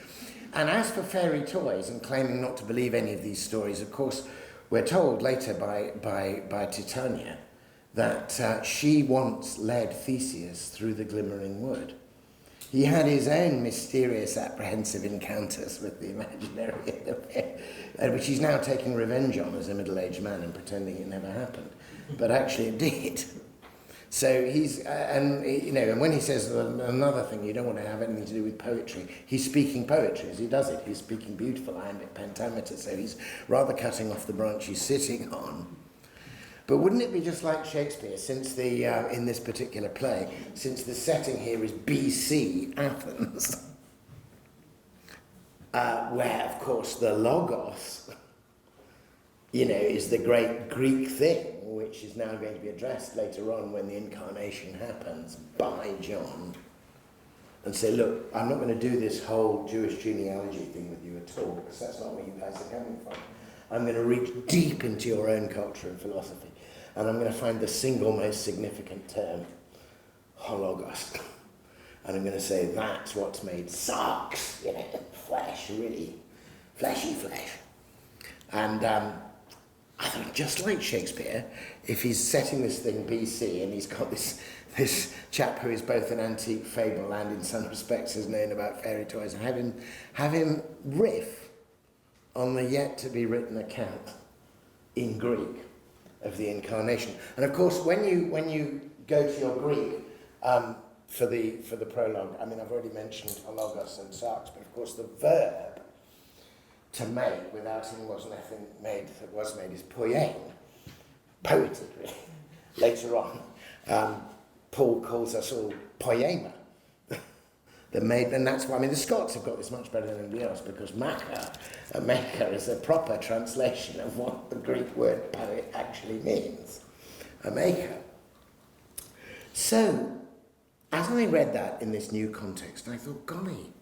And as for fairy toys and claiming not to believe any of these stories, of course, we're told later by Titania that she once led Theseus through the glimmering wood. He had his own mysterious, apprehensive encounters with the imaginary, which he's now taking revenge on as a middle-aged man and pretending it never happened. But actually it did. So he's, and when he says another thing, you don't want to have anything to do with poetry, he's speaking poetry as he does it. He's speaking beautiful iambic pentameter, so he's rather cutting off the branch he's sitting on. But wouldn't it be just like Shakespeare, since in this particular play, since the setting here is BC Athens, where, of course, the logos, is the great Greek thing, which is now going to be addressed later on when the incarnation happens by John, and say, look, I'm not going to do this whole Jewish genealogy thing with you at all, because that's not where you guys are coming from. I'm going to reach deep into your own culture and philosophy, and I'm going to find the single most significant term, hologos, and I'm going to say that's what's made sarx, flesh, really, fleshy flesh. And I thought, just like Shakespeare, if he's setting this thing BC and he's got this chap who is both an antique fable and in some respects is known about fairy toys, and have him riff on the yet to be written account in Greek of the incarnation. And of course, when you go to your Greek for the prologue. I mean, I've already mentioned hologos and sarx, but of course the verb to make, without him was nothing made that was made, is poiein, poetic, really. Later on, Paul calls us all poiema, the maid, and that's why, I mean, the Scots have got this much better than anybody else, because maker is a proper translation of what the Greek word poet actually means, a maker. So, as I read that in this new context, I thought, golly,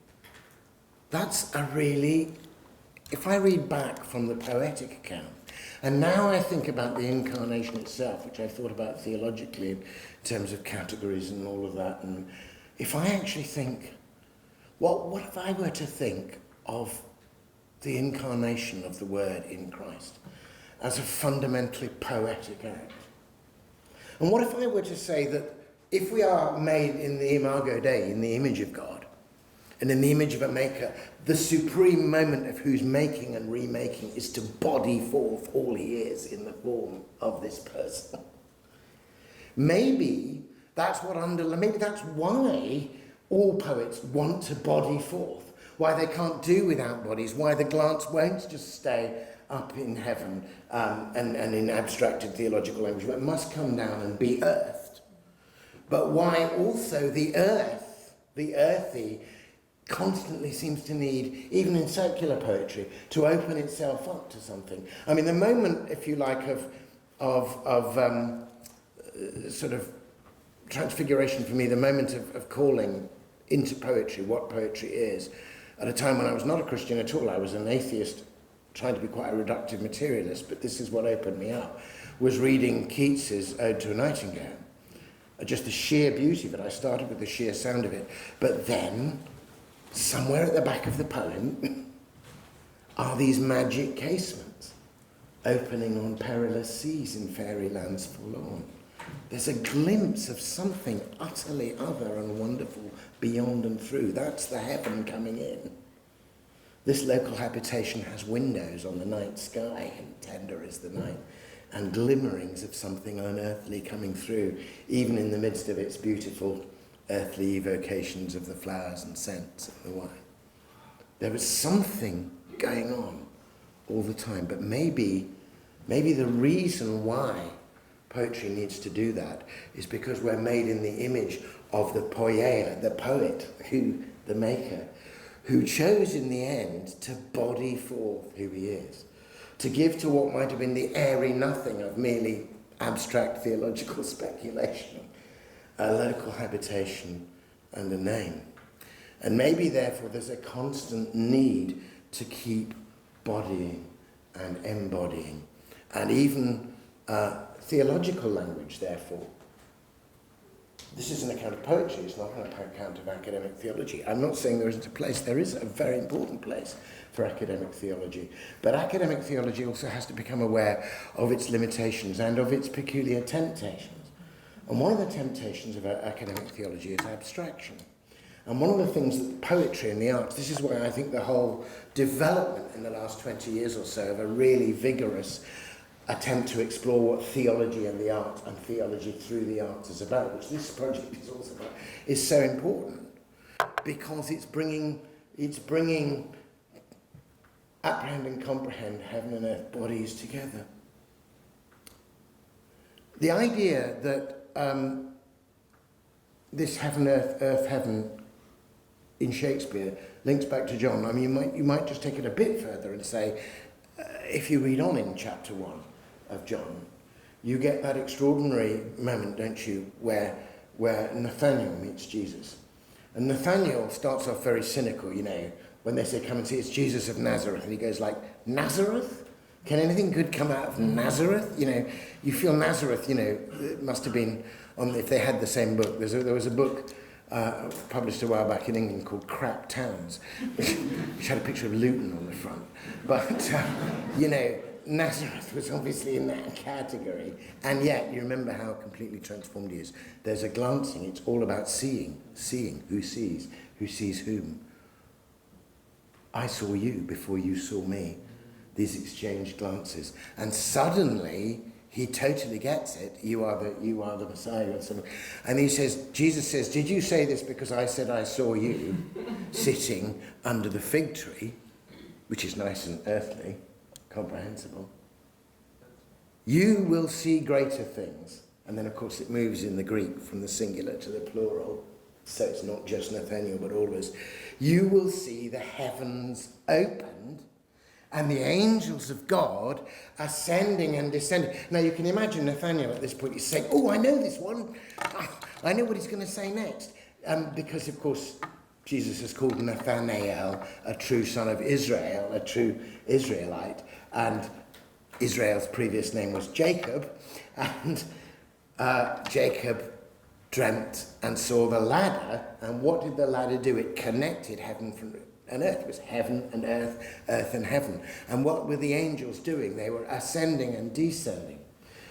that's a really, if I read back from the poetic account, and now I think about the incarnation itself, which I thought about theologically in terms of categories and all of that, and if I actually think, what if I were to think of the incarnation of the Word in Christ as a fundamentally poetic act? And what if I were to say that if we are made in the imago Dei, in the image of God, and in the image of a maker, the supreme moment of whose making and remaking is to body forth all he is in the form of this person. Maybe that's why all poets want to body forth, why they can't do without bodies, why the glance won't just stay up in heaven and in abstracted theological language, but must come down and be earthed. But why also the earthy, constantly seems to need, even in circular poetry, to open itself up to something. I mean, the moment, if you like, of sort of transfiguration for me, the moment of calling into poetry what poetry is, at a time when I was not a Christian at all, I was an atheist, trying to be quite a reductive materialist, but this is what opened me up, was reading Keats's Ode to a Nightingale. Just the sheer beauty of it. I started with the sheer sound of it, but then somewhere at the back of the poem are these magic casements opening on perilous seas in fairy lands forlorn. There's a glimpse of something utterly other and wonderful beyond and through. That's the heaven coming in. This local habitation has windows on the night sky, and tender is the night, and glimmerings of something unearthly coming through, even in the midst of its beautiful earthly evocations of the flowers and scents and the wine. There was something going on all the time, but maybe the reason why poetry needs to do that is because we're made in the image of the poiea, the poet, the maker, who chose in the end to body forth who he is, to give to what might have been the airy nothing of merely abstract theological speculation a local habitation and a name. And maybe therefore there's a constant need to keep bodying and embodying, and even theological language, therefore. This is an account of poetry, it's not an account of academic theology. I'm not saying there isn't a place, there is a very important place for academic theology. But academic theology also has to become aware of its limitations and of its peculiar temptations. And one of the temptations of academic theology is abstraction. And one of the things that poetry and the arts, this is why I think the whole development in the last 20 years or so of a really vigorous attempt to explore what theology and the arts and theology through the arts is about, which this project is also about, is so important because it's bringing apprehend and comprehend heaven and earth bodies together. The idea that this heaven, earth, heaven in Shakespeare links back to John. I mean, you might just take it a bit further and say, if you read on in chapter 1 of John, you get that extraordinary moment, don't you, where Nathaniel meets Jesus. And Nathaniel starts off very cynical, you know, when they say, come and see, it's Jesus of Nazareth. And he goes like, Nazareth? Can anything good come out of Nazareth? You know, you feel Nazareth, you know, it must have been, if they had the same book. There was a book published a while back in England called Crap Towns, which had a picture of Luton on the front. But, you know, Nazareth was obviously in that category. And yet, you remember how completely transformed he is. There's a glancing. It's all about seeing. Who sees whom. I saw you before you saw me. These exchanged glances. And suddenly, he totally gets it. You are the Messiah. And Jesus says, did you say this because I said I saw you sitting under the fig tree, which is nice and earthly, comprehensible? You will see greater things. And then, of course, it moves in the Greek from the singular to the plural. So it's not just Nathaniel, but all of us. You will see the heavens opened and the angels of God ascending and descending. Now, you can imagine Nathaniel at this point. He's saying, oh, I know this one. I know what he's going to say next. Because, of course, Jesus is called Nathanael, a true son of Israel, a true Israelite. And Israel's previous name was Jacob. And Jacob dreamt and saw the ladder. And what did the ladder do? It connected heaven and earth. It was heaven and earth, earth and heaven. And what were the angels doing? They were ascending and descending.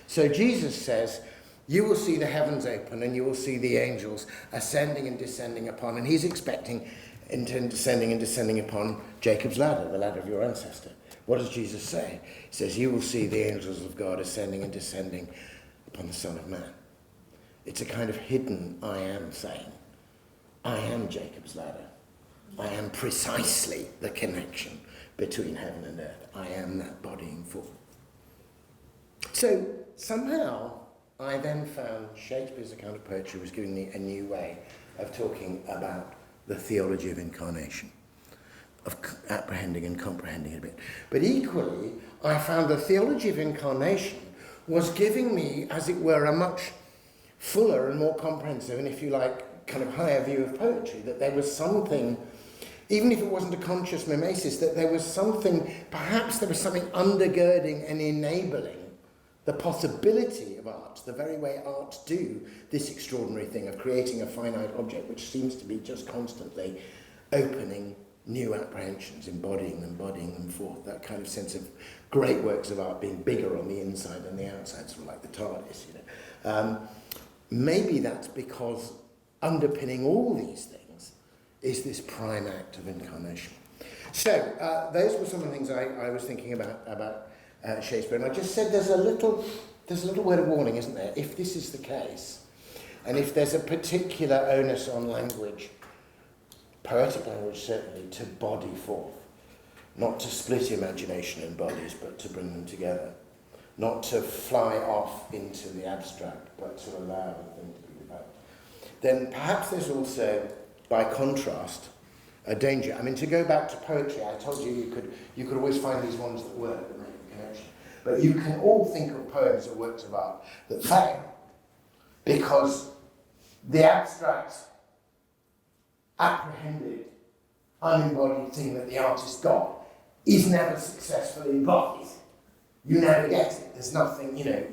So Jesus says, you will see the heavens open and you will see the angels ascending and descending upon. And he's expecting descending and descending upon Jacob's ladder, the ladder of your ancestor. What does Jesus say? He says, you will see the angels of God ascending and descending upon the Son of Man. It's a kind of hidden I am saying. I am Jacob's ladder. I am precisely the connection between heaven and earth. I am that bodying form. So somehow I then found Shakespeare's account of poetry was giving me a new way of talking about the theology of incarnation, of apprehending and comprehending it a bit. But equally, I found the theology of incarnation was giving me, as it were, a much fuller and more comprehensive, and if you like, kind of higher view of poetry, that there was something, even if it wasn't a conscious mimesis, that there was something, perhaps there was something undergirding and enabling the possibility of art, the very way arts do this extraordinary thing of creating a finite object, which seems to be just constantly opening new apprehensions, embodying them forth, that kind of sense of great works of art being bigger on the inside than the outside, sort of like the TARDIS, you know. Maybe that's because underpinning all these things is this prime act of incarnation. So, those were some of the things I was thinking about Shakespeare. And I just said there's a little word of warning, isn't there? If this is the case, and if there's a particular onus on language, poetic language certainly, to body forth, not to split imagination in bodies, but to bring them together. Not to fly off into the abstract, but to allow the thing to be developed. Then perhaps there's also, by contrast, a danger. I mean, to go back to poetry, I told you you could always find these ones that work, that make a connection. But you can all think of poems or works of art that fail because the abstract, apprehended, unembodied thing that the artist got is never successfully embodied. You never get it. There's nothing, you know,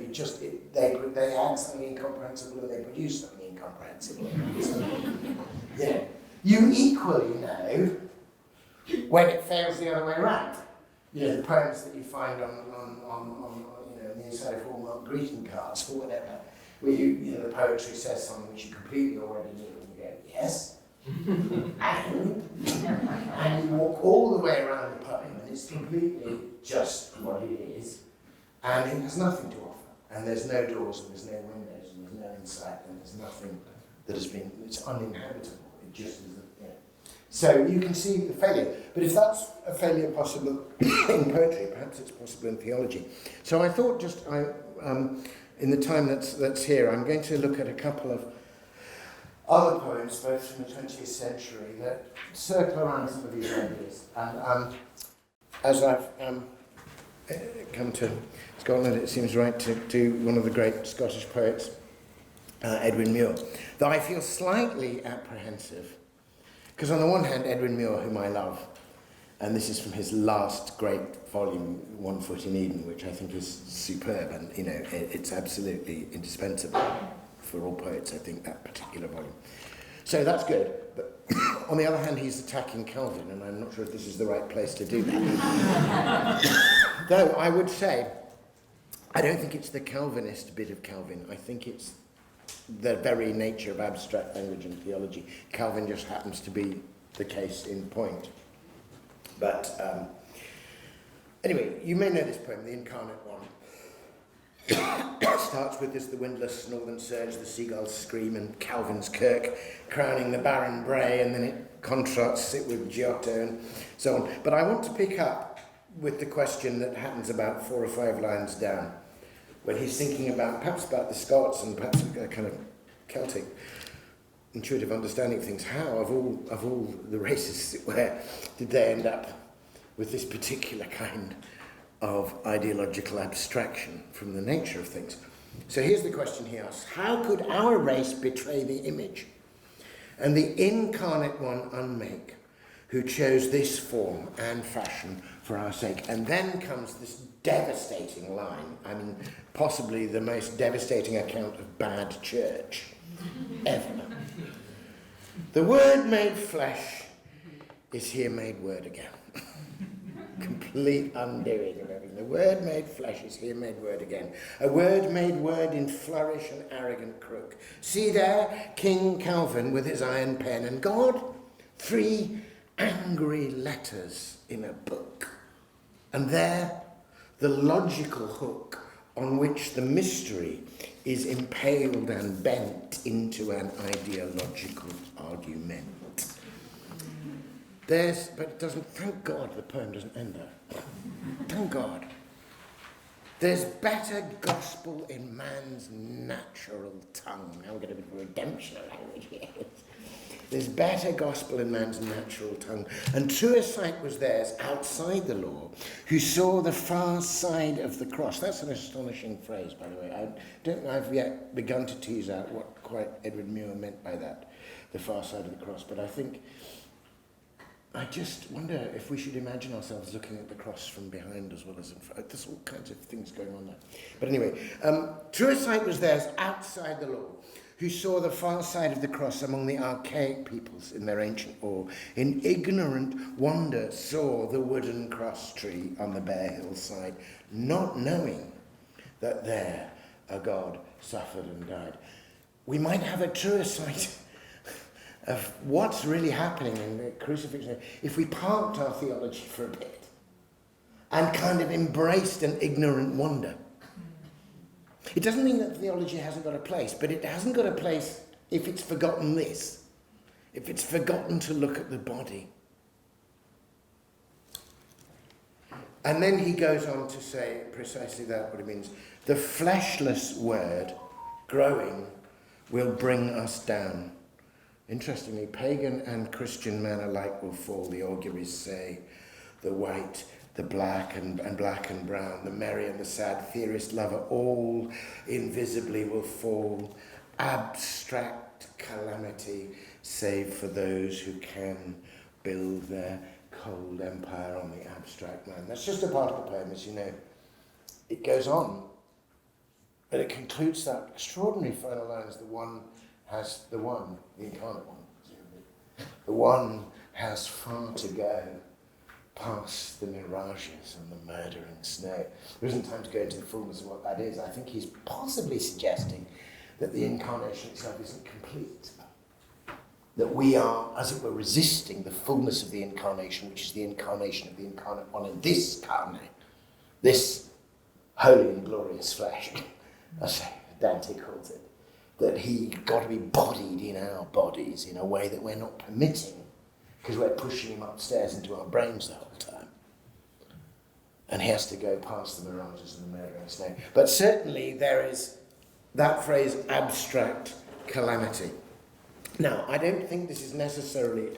they had something incomprehensible and they produced something incomprehensible. Yeah. You equally know when it fails the other way around. You know, the poems that you find on you know, the inside of Hallmark greeting cards or whatever, where you know, the poetry says something which you completely already knew and you go, yes. and you walk all the way around the poem and it's completely just what it is. And it has nothing to offer. And there's no doors, and there's no windows, and there's no insight, and there's nothing that has been, it's uninhabitable. It just is, you know. So you can see the failure. But if that's a failure possible in poetry, perhaps it's possible in theology. So I thought in the time that's here, I'm going to look at a couple of other poems, both from the 20th century, that circle around some of these ideas. And as I've come to Scotland, it seems right to do one of the great Scottish poets, Edwin Muir, though I feel slightly apprehensive, because on the one hand, Edwin Muir, whom I love, and this is from his last great volume, One Foot in Eden, which I think is superb, and you know, it's absolutely indispensable for all poets, I think, that particular volume. So that's good, but on the other hand, he's attacking Calvin, and I'm not sure if this is the right place to do that. Though I would say, I don't think it's the Calvinist bit of Calvin. I think it's the very nature of abstract language and theology. Calvin just happens to be the case in point. But anyway, you may know this poem, the Incarnate One. starts with this, the windless northern surge, the seagulls scream, and Calvin's Kirk crowning the barren brae, and then it contrasts it with Giotto and so on. But I want to pick up with the question that happens about 4 or 5 lines down, when he's thinking about, perhaps about the Scots and perhaps a kind of Celtic intuitive understanding of things. How, of all the races, as it were, did they end up with this particular kind of ideological abstraction from the nature of things? So here's the question he asks: how could our race betray the image and the incarnate one unmake, who chose this form and fashion for our sake? And then comes this devastating line, I mean, possibly the most devastating account of bad church ever. The Word made flesh is here made word again. Complete undoing of everything. The Word made flesh is here made word again. A word made word in flourish and arrogant crook. See there, King Calvin with his iron pen, and God, 3 angry letters in a book. And there, the logical hook on which the mystery is impaled and bent into an ideological argument. But it doesn't, thank God the poem doesn't end there. Thank God. There's better gospel in man's natural tongue. Now we're going to be redemption language here. There's better gospel in man's natural tongue. And truer sight was theirs outside the law, who saw the far side of the cross. That's an astonishing phrase, by the way. I don't think I've yet begun to tease out what quite Edwin Muir meant by that, the far side of the cross. But I just wonder if we should imagine ourselves looking at the cross from behind as well as in front. There's all kinds of things going on there. But anyway, truer sight was theirs outside the law, who saw the far side of the cross among the archaic peoples in their ancient awe. In ignorant wonder saw the wooden cross tree on the bare hillside, not knowing that there a God suffered and died. We might have a truer sight of what's really happening in the crucifixion if we parked our theology for a bit and kind of embraced an ignorant wonder. It doesn't mean that theology hasn't got a place, but it hasn't got a place if it's forgotten this, if it's forgotten to look at the body. And then he goes on to say precisely that, what it means. The fleshless word, growing, will bring us down. Interestingly, pagan and Christian men alike will fall, the auguries say. The white, the black and black and brown, the merry and the sad, theorist lover, all invisibly will fall. Abstract calamity, save for those who can build their cold empire on the abstract man. That's just a part of the poem, as you know. It goes on, but it concludes that extraordinary final lines. The incarnate one, the one has far to go past the mirages and the murdering snow. There isn't time to go into the fullness of what that is. I think he's possibly suggesting that the incarnation itself isn't complete. That we are, as it were, resisting the fullness of the incarnation, which is the incarnation of the incarnate one in this carne, this holy and glorious flesh, as Dante calls it. That he got to be bodied in our bodies in a way that we're not permitting, because we're pushing him upstairs into our brains the whole time. And he has to go past the mirages and the murder and snow. But certainly there is that phrase, abstract calamity. Now, I don't think this is necessarily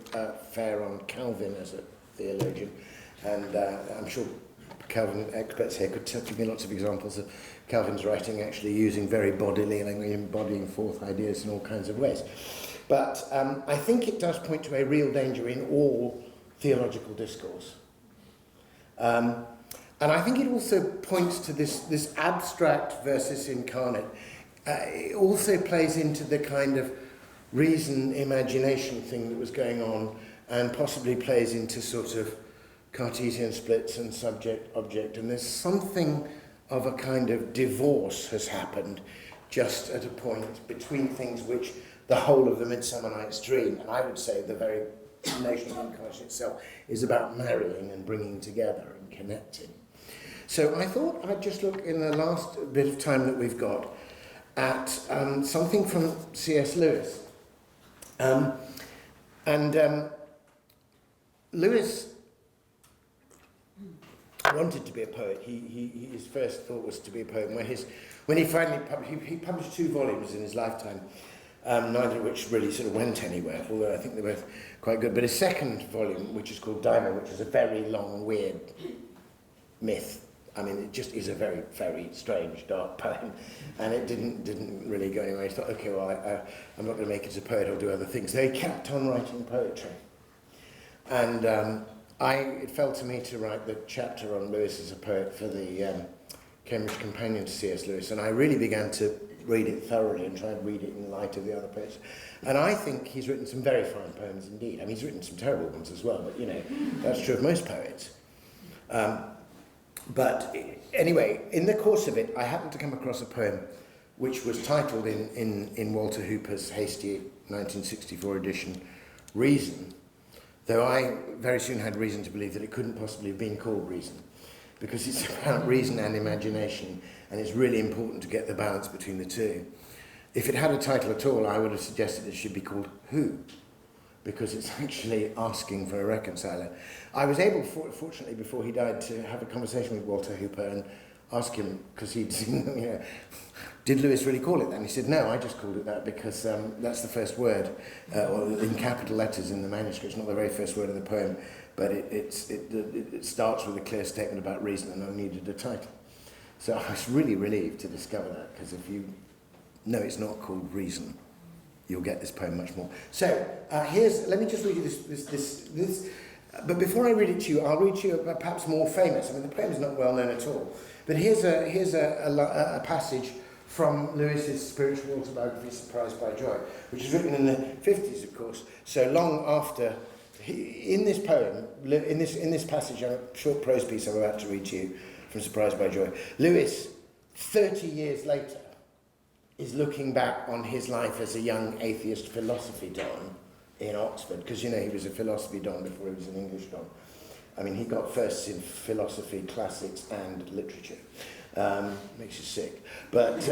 fair on Calvin as a theologian, and I'm sure Calvin experts here could give me lots of examples of Calvin's writing actually using very bodily language, embodying forth ideas in all kinds of ways. But I think it does point to a real danger in all theological discourse. And I think it also points to this abstract versus incarnate. It also plays into the kind of reason-imagination thing that was going on, and possibly plays into sort of Cartesian splits and subject-object. And there's something of a kind of divorce has happened just at a point between things which the whole of the Midsummer Night's Dream, and I would say the very notion of incarnation itself, is about marrying and bringing together and connecting. So I thought I'd just look in the last bit of time that we've got at something from C.S. Lewis. Lewis wanted to be a poet. His first thought was to be a poet. When he finally he published 2 volumes in his lifetime, neither of which really sort of went anywhere, although I think they were quite good. But his second volume, which is called Deepen, which was a very long, weird myth. I mean, it just is a very, very strange, dark poem, and it didn't really go anywhere. He thought, okay, well, I'm not going to make it as a poet, I'll do other things. So he kept on writing poetry. And it fell to me to write the chapter on Lewis as a poet for the Cambridge Companion to C.S. Lewis, and I really began to read it thoroughly and try and read it in light of the other poets. And I think he's written some very fine poems indeed. I mean, he's written some terrible ones as well, but, you know, that's true of most poets. But anyway, in the course of it, I happened to come across a poem which was titled in Walter Hooper's hasty 1964 edition, Reason, though I very soon had reason to believe that it couldn't possibly have been called Reason, because it's about reason and imagination, and it's really important to get the balance between the two. If it had a title at all, I would have suggested it should be called Who, because it's actually asking for a reconciler. I was able, fortunately, before he died, to have a conversation with Walter Hooper and ask him, because he'd seen, you know, did Lewis really call it that? And he said, no, I just called it that because that's the first word, or in capital letters in the manuscript. It's not the very first word of the poem, but it starts with a clear statement about reason, and I needed a title. So I was really relieved to discover that, because if you know it's not called Reason, you'll get this poem much more. So let me just read you this. But before I read it to you, I'll read to you perhaps more famous. I mean, the poem is not well known at all. But here's a passage from Lewis's spiritual autobiography, Surprised by Joy, which is written in the 50s, of course. So long after, in this poem, in this passage, a short prose piece I'm about to read to you from Surprised by Joy, Lewis, 30 years later, is looking back on his life as a young atheist philosophy don in Oxford, because, you know, he was a philosophy don before he was an English don. I mean, he got firsts in philosophy, classics, and literature. Makes you sick. But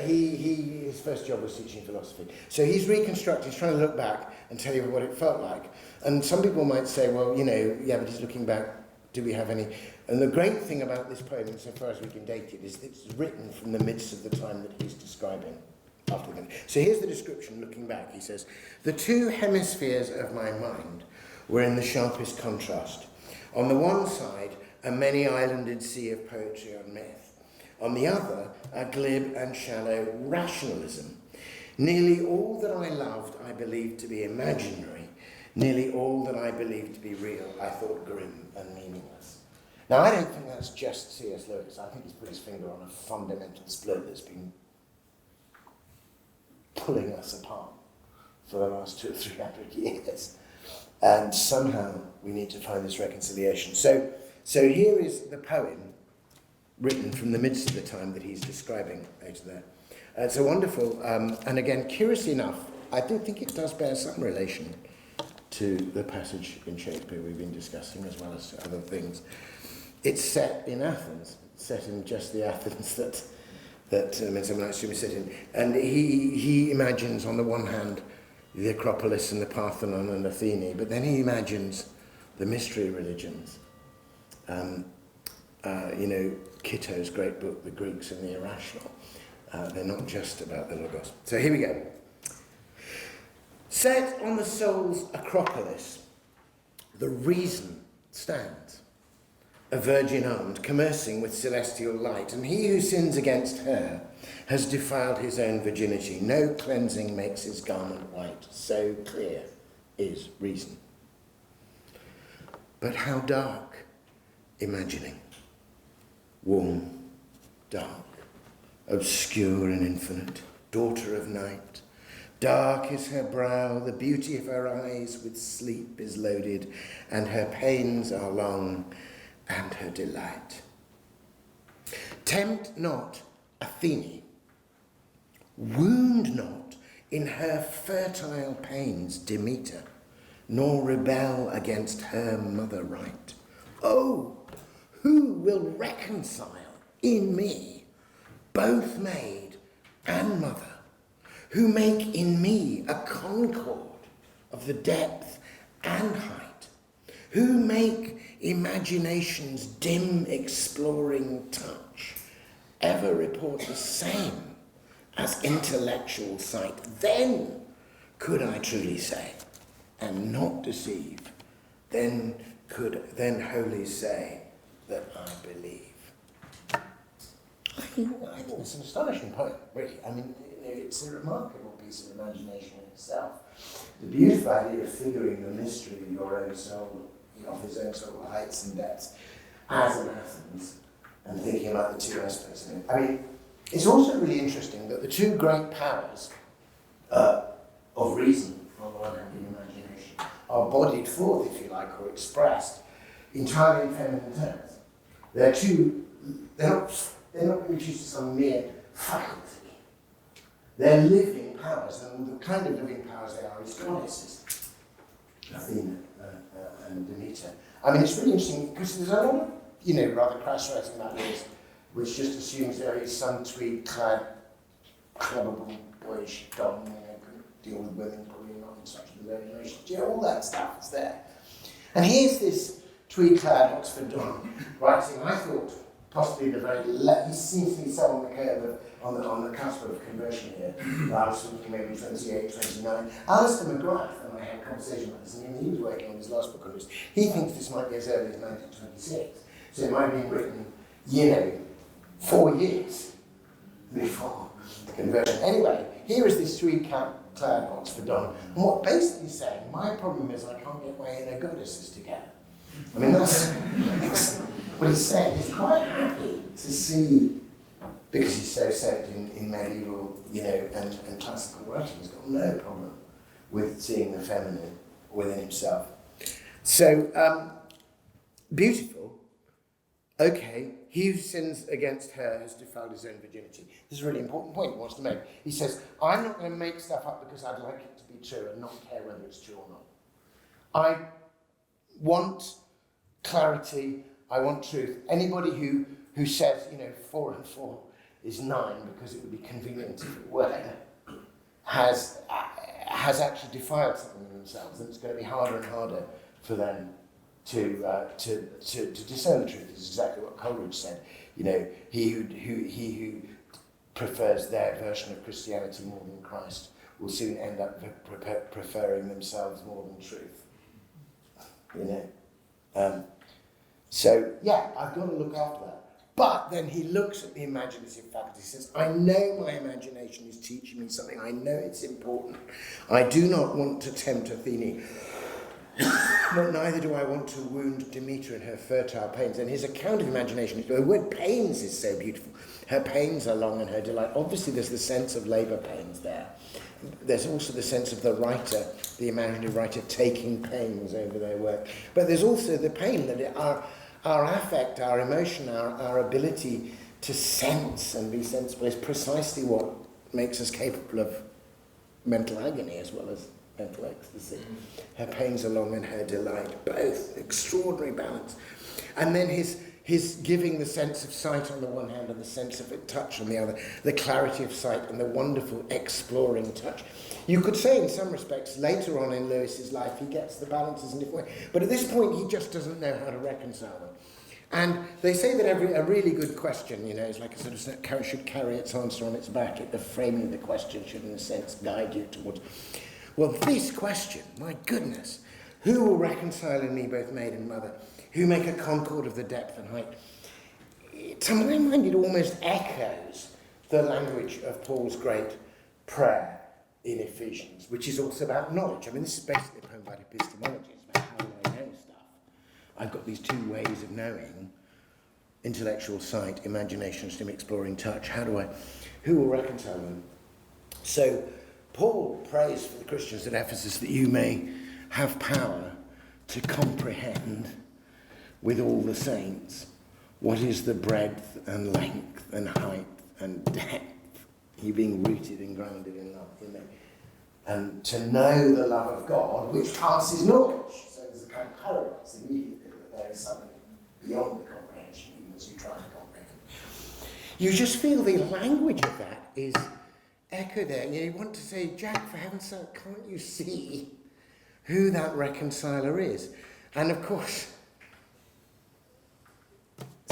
his first job was teaching philosophy. So he's reconstructing, he's trying to look back and tell you what it felt like. And some people might say, well, you know, yeah, but he's looking back, do we have any? And the great thing about this poem, insofar as we can date it, is that it's written from the midst of the time that he's describing. So here's the description looking back. He says, the 2 hemispheres of my mind were in the sharpest contrast. On the one side, a many-islanded sea of poetry and myth. On the other, a glib and shallow rationalism. Nearly all that I loved I believed to be imaginary. Nearly all that I believed to be real I thought grim and meaningless. Now, I don't think that's just C.S. Lewis. I think he's put his finger on a fundamental split that's been pulling us apart for the last 200 or 300 years. And somehow we need to find this reconciliation. So here is the poem written from the midst of the time that he's describing later there. It's a wonderful, and again, curiously enough, I do think it does bear some relation to the passage in Shakespeare we've been discussing, as well as other things. It's set in Athens, set in just the Athens that Midsummer Night's Dream is set in. And he imagines, on the one hand, the Acropolis and the Parthenon and Athene, but then he imagines the mystery religions. You know, Kitto's great book, The Greeks and the Irrational. They're not just about the Logos. So here we go. Set on the soul's Acropolis, the reason stands, a virgin armed, commercing with celestial light, and he who sins against her has defiled his own virginity. No cleansing makes his garment white, so clear is reason. But how dark imagining, warm, dark, obscure and infinite, daughter of night. Dark is her brow, the beauty of her eyes with sleep is loaded, and her pains are long, and her delight. Tempt not Athene, wound not in her fertile pains Demeter, nor rebel against her mother right. Oh, who will reconcile in me both maid and mother, who make in me a concord of the depth and height, who make imagination's dim exploring touch ever report the same as intellectual sight, then could I truly say, and not deceive, then wholly say that I believe. I think it's an astonishing poem, really. I mean, it's a remarkable piece of imagination in itself. The beautiful idea of figuring the mystery of your own soul, of his own soul, heights and depths, as in Athens, and thinking about the two aspects of it. I mean, it's also really interesting that the two great powers of reason, on the one hand, and imagination, are bodied forth, if you like, or expressed entirely in feminine terms. They're not reduced to some mere faculty. They're living powers, and the kind of living powers they are is goddesses, Athena and Demeter. I mean, it's really interesting because there's a lot of, rather crass writing about this, which just assumes there is some tweed-clad, clubbable, boyish don, can deal with women, probably not in such a low generation. All that stuff is there. And here's this tweed-clad Oxford don writing, I thought, possibly the very he seems to be so on the curve on the cusp of conversion here. I was thinking maybe 28, 29. Alistair McGrath and I had a conversation about this, and he was working on his last book on this. He thinks this might be as early as 1926. So it might have been written, 4 years before the conversion. Anyway, here is this tweed-clad Oxford don, and what basically he's saying, my problem is I can't get my inner goddesses together. I mean, that's what he's saying. He's quite happy to see, because he's so set in medieval, and classical writing, he's got no problem with seeing the feminine within himself. So, beautiful. Okay, he who sins against her has defiled his own virginity. This is a really important point he wants to make. He says, I'm not going to make stuff up because I'd like it to be true and not care whether it's true or not. I want clarity, I want truth. Anybody who says, 4 and 4 is 9 because it would be convenient if it were, has actually defiled something in themselves, and it's going to be harder and harder for them to discern the truth. This is exactly what Coleridge said. He who prefers their version of Christianity more than Christ will soon end up preferring themselves more than truth. So I've got to look after that. But then he looks at the imaginative faculty. He says, I know my imagination is teaching me something. I know it's important. I do not want to tempt Athene. But neither do I want to wound Demeter in her fertile pains. And his account of imagination, the word pains is so beautiful. Her pains are long and her delight. Obviously, there's the sense of labour pains there. There's also the sense of the writer, the imaginative writer, taking pains over their work. But there's also the pain that our affect, our emotion, our ability to sense and be sensible is precisely what makes us capable of mental agony as well as mental ecstasy. Her pains are long and her delight, both extraordinary balance. And then his giving the sense of sight on the one hand and the sense of touch on the other, the clarity of sight and the wonderful exploring touch. You could say in some respects later on in Lewis's life he gets the balances in a different way, but at this point he just doesn't know how to reconcile them. And they say that a really good question, is like a sort of should carry its answer on its back. The framing of the question should in a sense guide you towards, well, this question, my goodness, who will reconcile in me both maid and mother? Who make a concord of the depth and height? To my mind, it almost echoes the language of Paul's great prayer in Ephesians, which is also about knowledge. I mean, this is basically a poem about epistemology. It's about how do I know stuff. I've got these two ways of knowing: intellectual sight, imagination, stim exploring touch. Who will reconcile them? So Paul prays for the Christians at Ephesus that you may have power to comprehend with all the saints what is the breadth and length and height and depth, you being rooted and grounded in love, and to know the love of God which passes knowledge. So there's a kind of paradox immediately that there is something beyond the comprehension You just feel the language of that is echoed there. You want to say, Jack, for heaven's sake, can't you see who that reconciler is? And of course,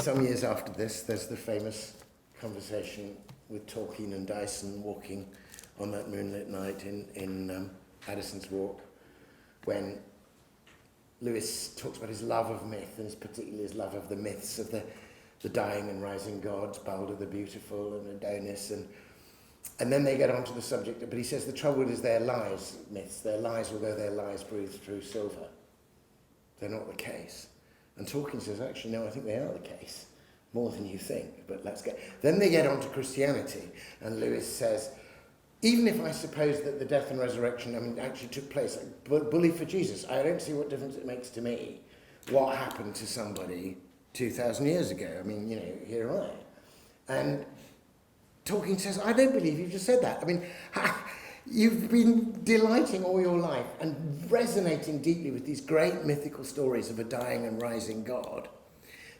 some years after this, there's the famous conversation with Tolkien and Dyson walking on that moonlit night in Addison's Walk, when Lewis talks about his love of myth, and particularly his love of the myths of the dying and rising gods, Balder the Beautiful and Adonis, and then they get onto the subject, but he says the trouble is their lies, myths, their lies, although their lies breathe through silver. They're not the case. And Tolkien says, actually, no, I think they are the case, more than you think, but let's get... Then they get onto Christianity, and Lewis says, even if I suppose that the death and resurrection, actually took place, bully for Jesus, I don't see what difference it makes to me what happened to somebody 2,000 years ago. Here I am. And Tolkien says, I don't believe you just said that. You've been delighting all your life and resonating deeply with these great mythical stories of a dying and rising God.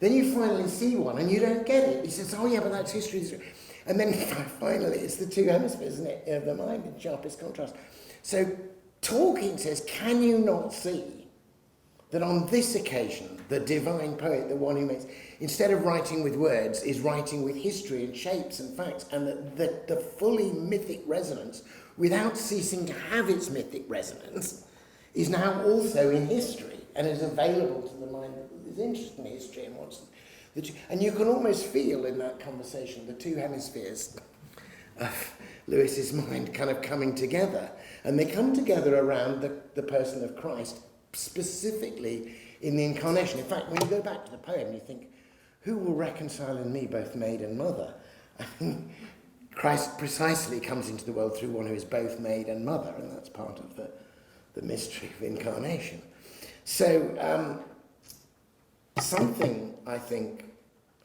Then you finally see one and you don't get it. He says, oh yeah, but that's history. And then finally it's the two hemispheres, isn't it, of the mind in sharpest contrast. So Tolkien says, can you not see that on this occasion, the divine poet, the one who makes, instead of writing with words, is writing with history and shapes and facts, and that the fully mythic resonance, without ceasing to have its mythic resonance, is now also in history and is available to the mind that is interested in history and wants. And you can almost feel in that conversation the two hemispheres of Lewis's mind kind of coming together, and they come together around the person of Christ, specifically in the incarnation. In fact, when you go back to the poem, you think, who will reconcile in me both maid and mother? Christ precisely comes into the world through one who is both maid and mother, and that's part of the mystery of incarnation. So something, I think,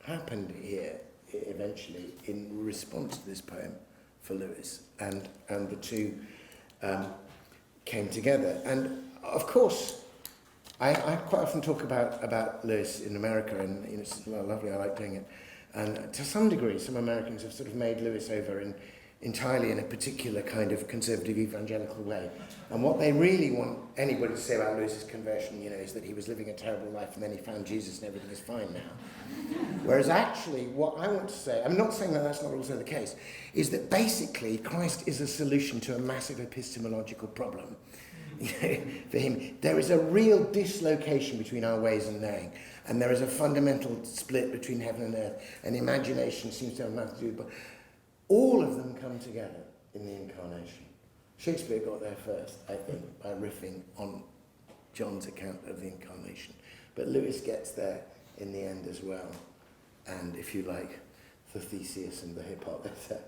happened here eventually in response to this poem for Lewis, and the two came together. And of course, I quite often talk about Lewis in America, and it's lovely, I like doing it. And to some degree, some Americans have sort of made Lewis over entirely in a particular kind of conservative evangelical way. And what they really want anybody to say about Lewis's conversion, is that he was living a terrible life and then he found Jesus and everything is fine now. Whereas actually, what I want to say, I'm not saying that that's not also the case, is that basically Christ is a solution to a massive epistemological problem. For him, there is a real dislocation between our ways and knowing, and there is a fundamental split between heaven and earth, and imagination seems to have nothing to do with it, but all of them come together in the incarnation. Shakespeare got there first, I think, by riffing on John's account of the incarnation, but Lewis gets there in the end as well, and if you like, the Theseus and the Hippolyta,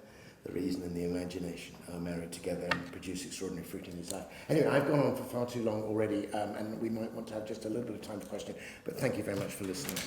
the reason and the imagination are married together and produce extraordinary fruit in his life. Anyway, I've gone on for far too long already, and we might want to have just a little bit of time for question, but thank you very much for listening.